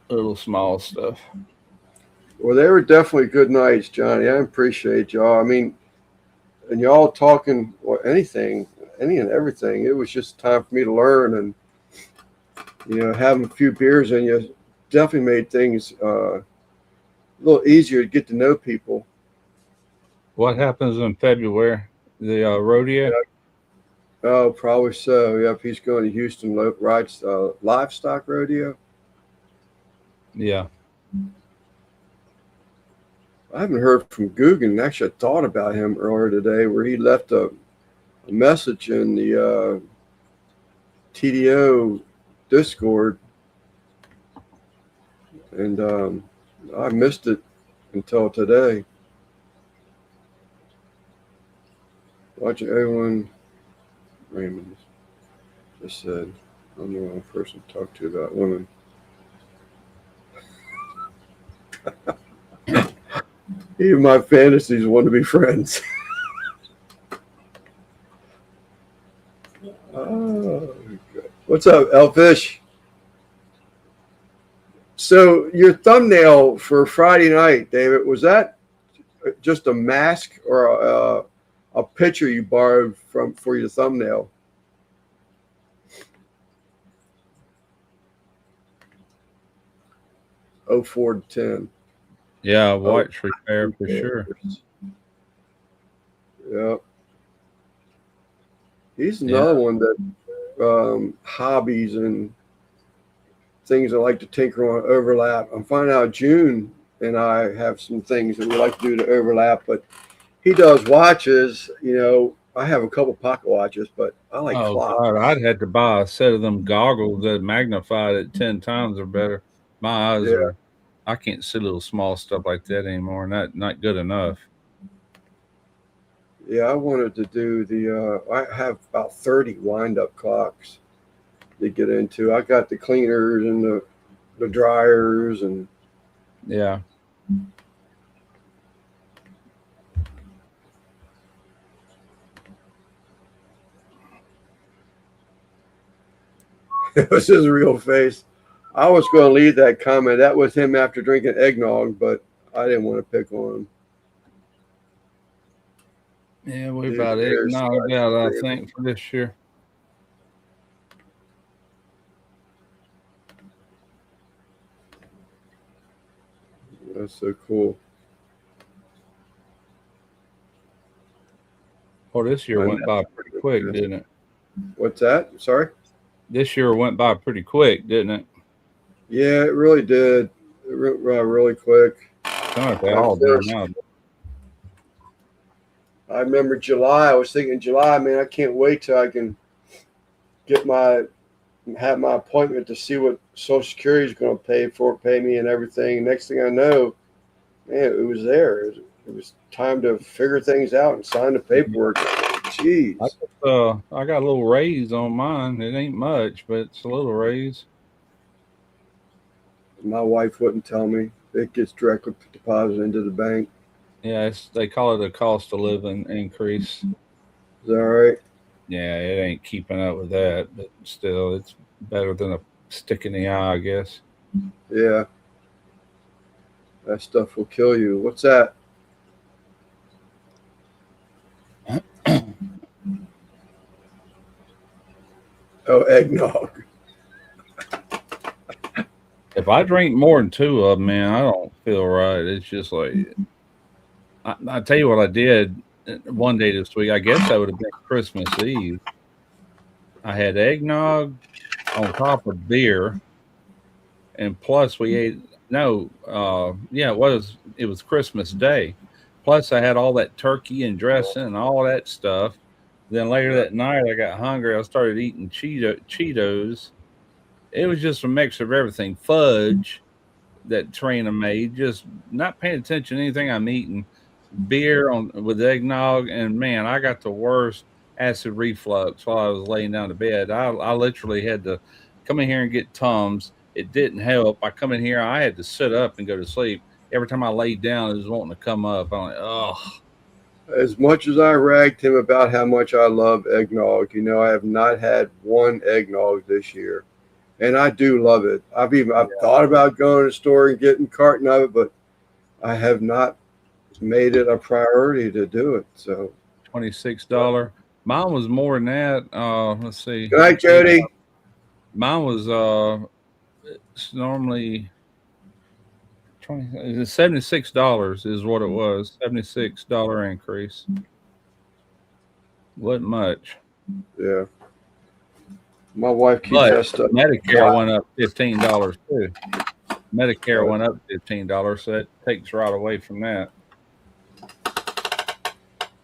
little small stuff. Well, they were definitely good nights, Johnny. I appreciate y'all. I mean, and y'all talking anything, any and everything. It was just time for me to learn, and having a few beers in you definitely made things a little easier to get to know people. What happens in February? The rodeo? Oh, probably so. Yep, he's going to Houston rides livestock rodeo. Yeah. I haven't heard from Guggen. Actually, I thought about him earlier today, where he left a message in the TDO Discord, and I missed it until today. Watching everyone, Raymond just said, I'm the wrong person to talk to about women. Even my fantasies want to be friends. Oh, what's up, Elfish? So your thumbnail for Friday night, David, was that just a mask or a picture you borrowed for your thumbnail? Oh, 4 to 10. Yeah, watch repair for sure. Yeah. He's another one that hobbies and things I like to tinker on overlap. I'm finding out June and I have some things that we like to do to overlap, but he does watches. I have a couple pocket watches, but I like clocks. God, I'd had to buy a set of them goggles that magnified it 10 times or better. My eyes are, I can't see little small stuff like that anymore. Not good enough. Yeah, I wanted to do I have about 30 wind-up clocks to get into. I got the cleaners and the dryers and yeah. It was his real face. I was going to leave that comment. That was him after drinking eggnog, but I didn't want to pick on him. Yeah, we're about eggnog out, I think, for this year. That's so cool. Well, this year I went by pretty quick, know. didn't it? What's that? Sorry? This year went by pretty quick, didn't it? Yeah, it really did. It went by really quick. Kind of they At all do first, now. I remember July. I was thinking July, man, I can't wait till I can have my appointment to see what Social Security is going to pay me and everything. Next thing I know, man, it was there. It was time to figure things out and sign the paperwork. Jeez. I got a little raise on mine. It ain't much, but it's a little raise. My wife wouldn't tell me. It gets directly deposited into the bank. Yeah, they call it a cost of living increase. Is that all right? Yeah, it ain't keeping up with that, but still, it's better than a stick in the eye, I guess. Yeah. That stuff will kill you. What's that? Oh, eggnog. If I drink more than two of them, man, I don't feel right. It's just like I tell you what I did one day this week. I guess that would have been Christmas Eve. I had eggnog on top of beer, and plus we ate. No, yeah, it was Christmas Day. Plus I had all that turkey and dressing and all that stuff. Then later that night I got hungry. I started eating Cheetos. It was just a mix of everything. Fudge that Trina made, just not paying attention to anything I'm eating. Beer on with eggnog, and man, I got the worst acid reflux while I was laying down to bed. I literally had to come in here and get Tums. It didn't help. I come in here, I had to sit up and go to sleep. Every time I laid down, it was wanting to come up. I'm like, oh. As much as I ragged him about how much I love eggnog, I have not had one eggnog this year. And I do love it. I've thought about going to the store and getting a carton of it, but I have not made it a priority to do it. So $26. Mine was more than that. Let's see. Good night, Jody. Mine was it's normally $76 is what it was. $76 increase. Wasn't much. Yeah. My wife keeps that stuff. Medicare went up $15 too. Medicare went up $15, so that takes right away from that. I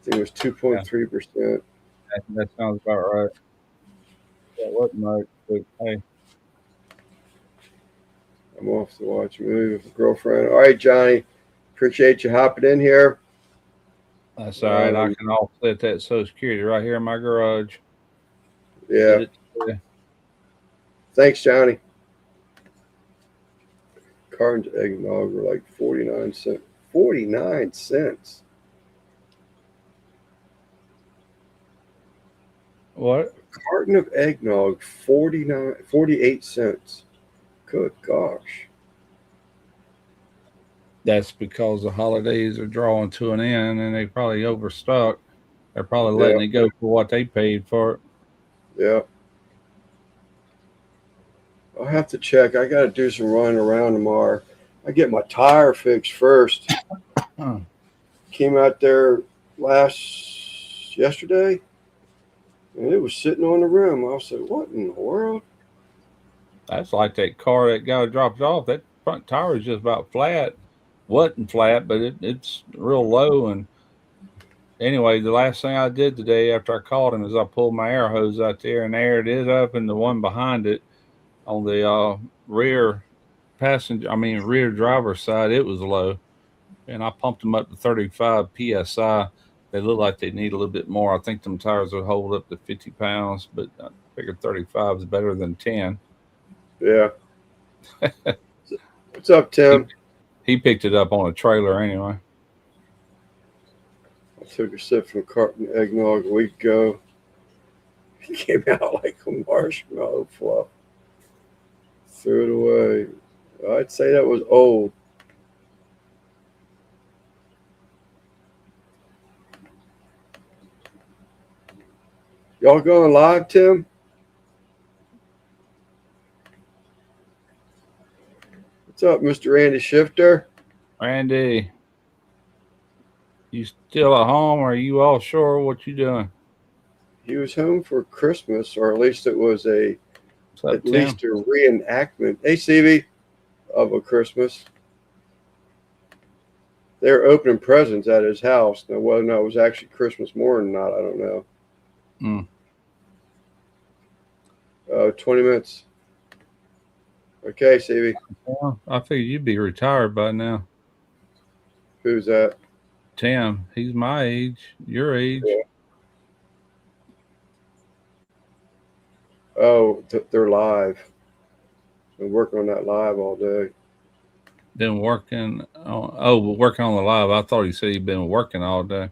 think it was 2.3%. That sounds about right. That wasn't much, but hey. I'm off to watch a movie with a girlfriend. All right, Johnny. Appreciate you hopping in here. That's all right. I can offset that Social Security right here in my garage. Yeah. Thanks, Johnny. Cartons of eggnog were like 49 cents. 49 cents. What? A carton of eggnog, 48 cents. Good gosh. That's because the holidays are drawing to an end and they probably overstock. They're probably letting it go for what they paid for it. Yeah. I'll have to check. I got to do some running around tomorrow. I get my tire fixed first. Came out there yesterday, and it was sitting on the rim. I said, "What in the world?" That's like that car that guy dropped off. That front tire is just about flat. Wasn't flat, but it's real low. And anyway, the last thing I did today after I called him is I pulled my air hose out there and aired it up, and the one behind it on the rear driver's side, it was low. And I pumped them up to 35 PSI. They look like they need a little bit more. I think them tires would hold up to 50 pounds, but I figured 35 is better than 10. Yeah. What's up, Tim? He picked it up on a trailer anyway. I took a sip from a carton of eggnog a week ago. It came out like a marshmallow fluff. Threw it away. I'd say that was old. Y'all going live, Tim? What's up, Mr. Randy Shifter? Randy, you still at home or are you offshore? What you doing? He was home for Christmas, or at least it was What's up, at Tim? least a reenactment. Hey, Stevie, of a Christmas. They were opening presents at his house. Now, whether or not it was actually Christmas morning or not, I don't know. Mm. 20 minutes. Okay, Stevie. Well, I figured you'd be retired by now. Who's that? Tim, he's my age, your age. Yeah. Oh, they're live. Been working on that live all day. Been working on working on the live. I thought he said he'd been working all day.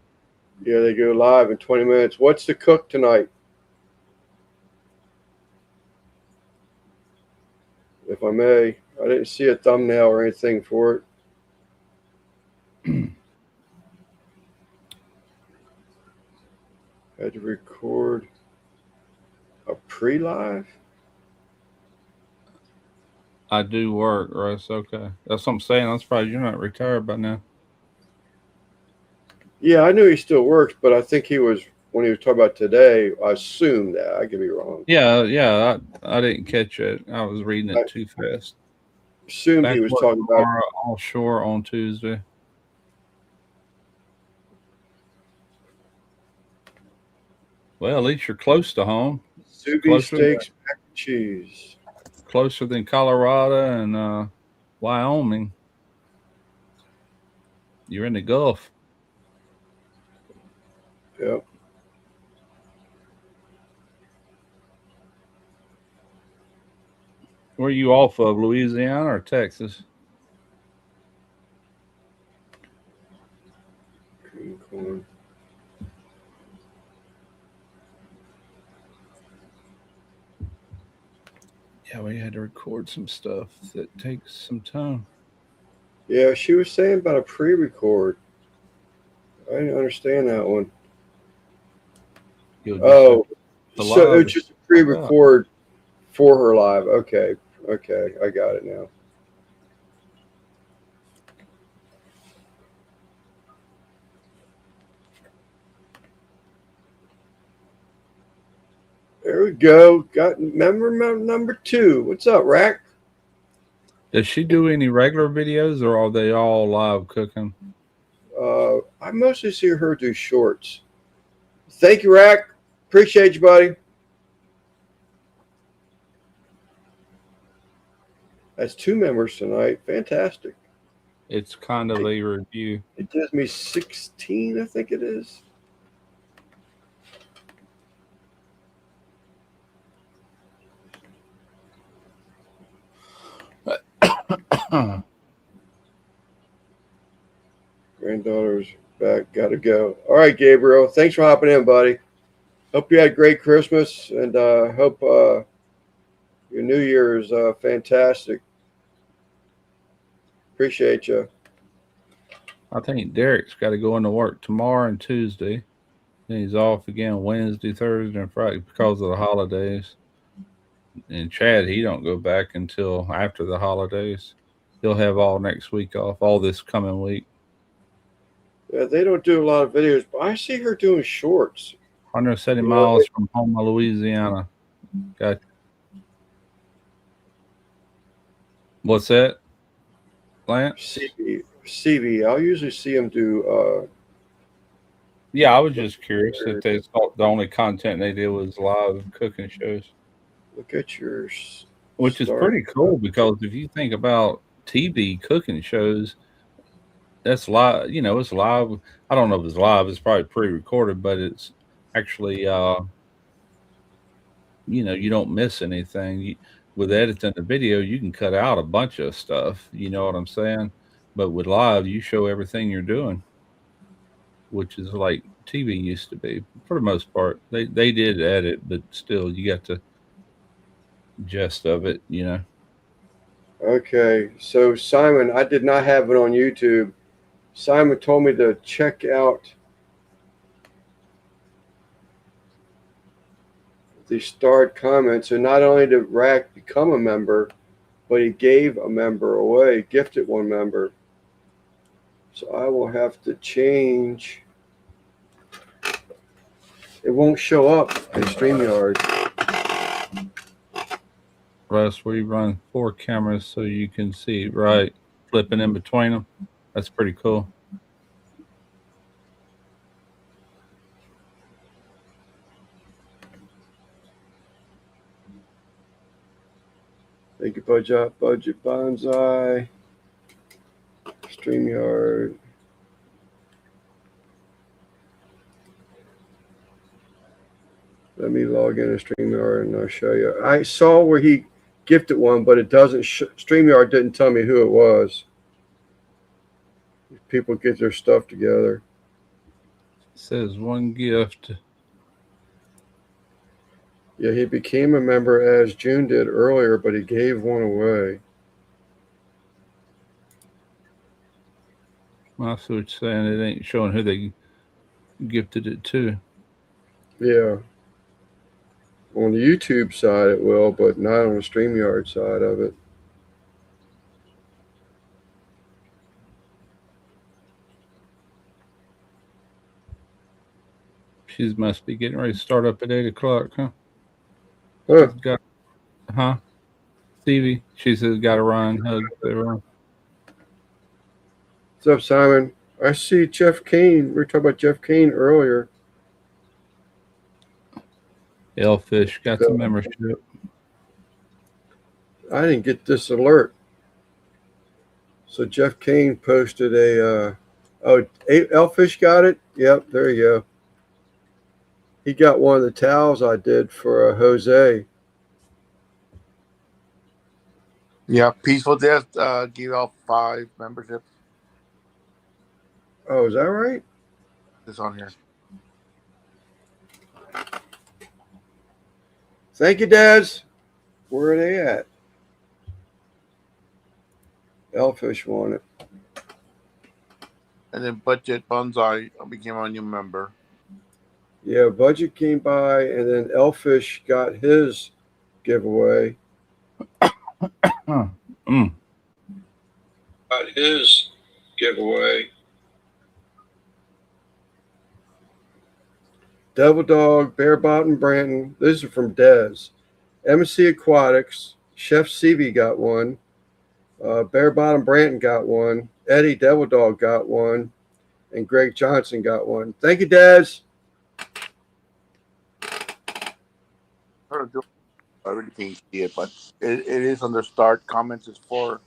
Yeah, they go live in 20 minutes. What's to cook tonight? If I may, I didn't see a thumbnail or anything for it. Had to record a pre-live. I do work, Russ. Okay. That's what I'm saying. I'm surprised you're not retired by now. Yeah, I knew he still works, but I think he was when he was talking about today. I assumed that. I could be wrong. Yeah. I didn't catch it. I was reading I it too fast. assumed Back he to was work talking about. tomorrow, offshore on Tuesday. Well, at least you're close to home. Subi Closer than, steaks, mac and cheese. closer than Colorado and Wyoming. You're in the Gulf. Yep. Where are you off of, Louisiana or Texas? Green corn. Yeah, we had to record some stuff that takes some time. Yeah, she was saying about a pre-record. I didn't understand that one. You'll just Oh, the so it live was just a pre-record for her live. Okay, okay, I got it now. There we go. Got member number 2. What's up, Rack? Does she do any regular videos or are they all live cooking? I mostly see her do shorts. Thank you, Rack. Appreciate you, buddy. That's 2 members tonight. Fantastic. It's kind of a review. It gives me 16, I think it is. Granddaughter's back. Gotta go. All right, Gabriel. Thanks for hopping in, buddy. Hope you had a great Christmas, and hope your New Year is fantastic. Appreciate you. I think Derek's got to go into work tomorrow and Tuesday. Then he's off again Wednesday, Thursday, and Friday because of the holidays. And Chad, he don't go back until after the holidays. He'll have all next week off, all this coming week. Yeah, they don't do a lot of videos, but I see her doing shorts. 170 miles from Houma, Louisiana. Got what's that, Lance? CV. I'll usually see them do. Yeah, I was just curious if they thought the only content they did was live cooking shows. Look at yours. Which is pretty cool because if you think about TV cooking shows, that's live. You know, it's live. I don't know if it's live. It's probably pre-recorded, but it's actually, you don't miss anything. With editing the video, you can cut out a bunch of stuff. You know what I'm saying? But with live, you show everything you're doing, which is like TV used to be for the most part. They did edit, but still, you got the gist of it. Okay, so Simon, I did not have it on YouTube. Simon told me to check out the starred comments. So not only did Rack become a member, but he gave a member away, gifted one member. So I will have to change. It won't show up in StreamYard. Russ, we run 4 cameras so you can see right flipping in between them. That's pretty cool. Thank you, Budget Bonsai. StreamYard. Let me log into StreamYard and I'll show you. I saw where he gifted one, but it doesn't. StreamYard didn't tell me who it was. People get their stuff together. It says 1 gift. Yeah, he became a member as June did earlier, but he gave one away. I see what you're saying. It ain't showing who they gifted it to. Yeah. On the YouTube side, it will, but not on the StreamYard side of it. She must be getting ready to start up at 8 o'clock, huh? Huh? Stevie, she says got to run. Hug everyone. What's up, Simon? I see Jeff Kane. We were talking about Jeff Kane earlier. Elfish got the membership. I didn't get this alert. So Jeff Kane posted Elfish got it? Yep, there you go. He got one of the towels I did for Jose. Yeah, Peaceful Death gave out 5 memberships. Oh, is that right? It's on here. Thank you, Daz. Where are they at? Elfish won it. And then Budget Bonsai became a new member. Yeah, Budget came by, and then Elfish got his giveaway. Huh. Got his giveaway. Devil Dog, Bear Bottom Branton. This is from Dez. MC Aquatics. Chef CV got one. Bear Bottom Branton got one. Eddie Devil Dog got one. And Greg Johnson got one. Thank you, Dez. I really can't see it, but it is under start comments. It's 4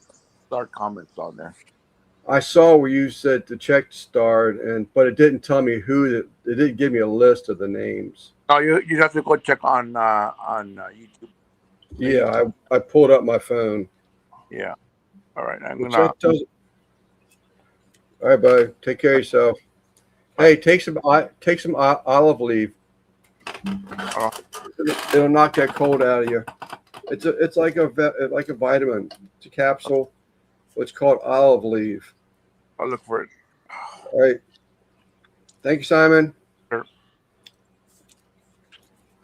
start comments on there. I saw where you said to check start, but it didn't tell me who. It didn't give me a list of the names. No, you have to go check on YouTube. Yeah, I pulled up my phone. Yeah. All right. All right, buddy. Take care of yourself. Hey, take some olive leaf. Oh. It'll knock that cold out of you. It's like a vitamin. It's a capsule. It's called olive leaf. I'll look for it. All right. Thank you, Simon.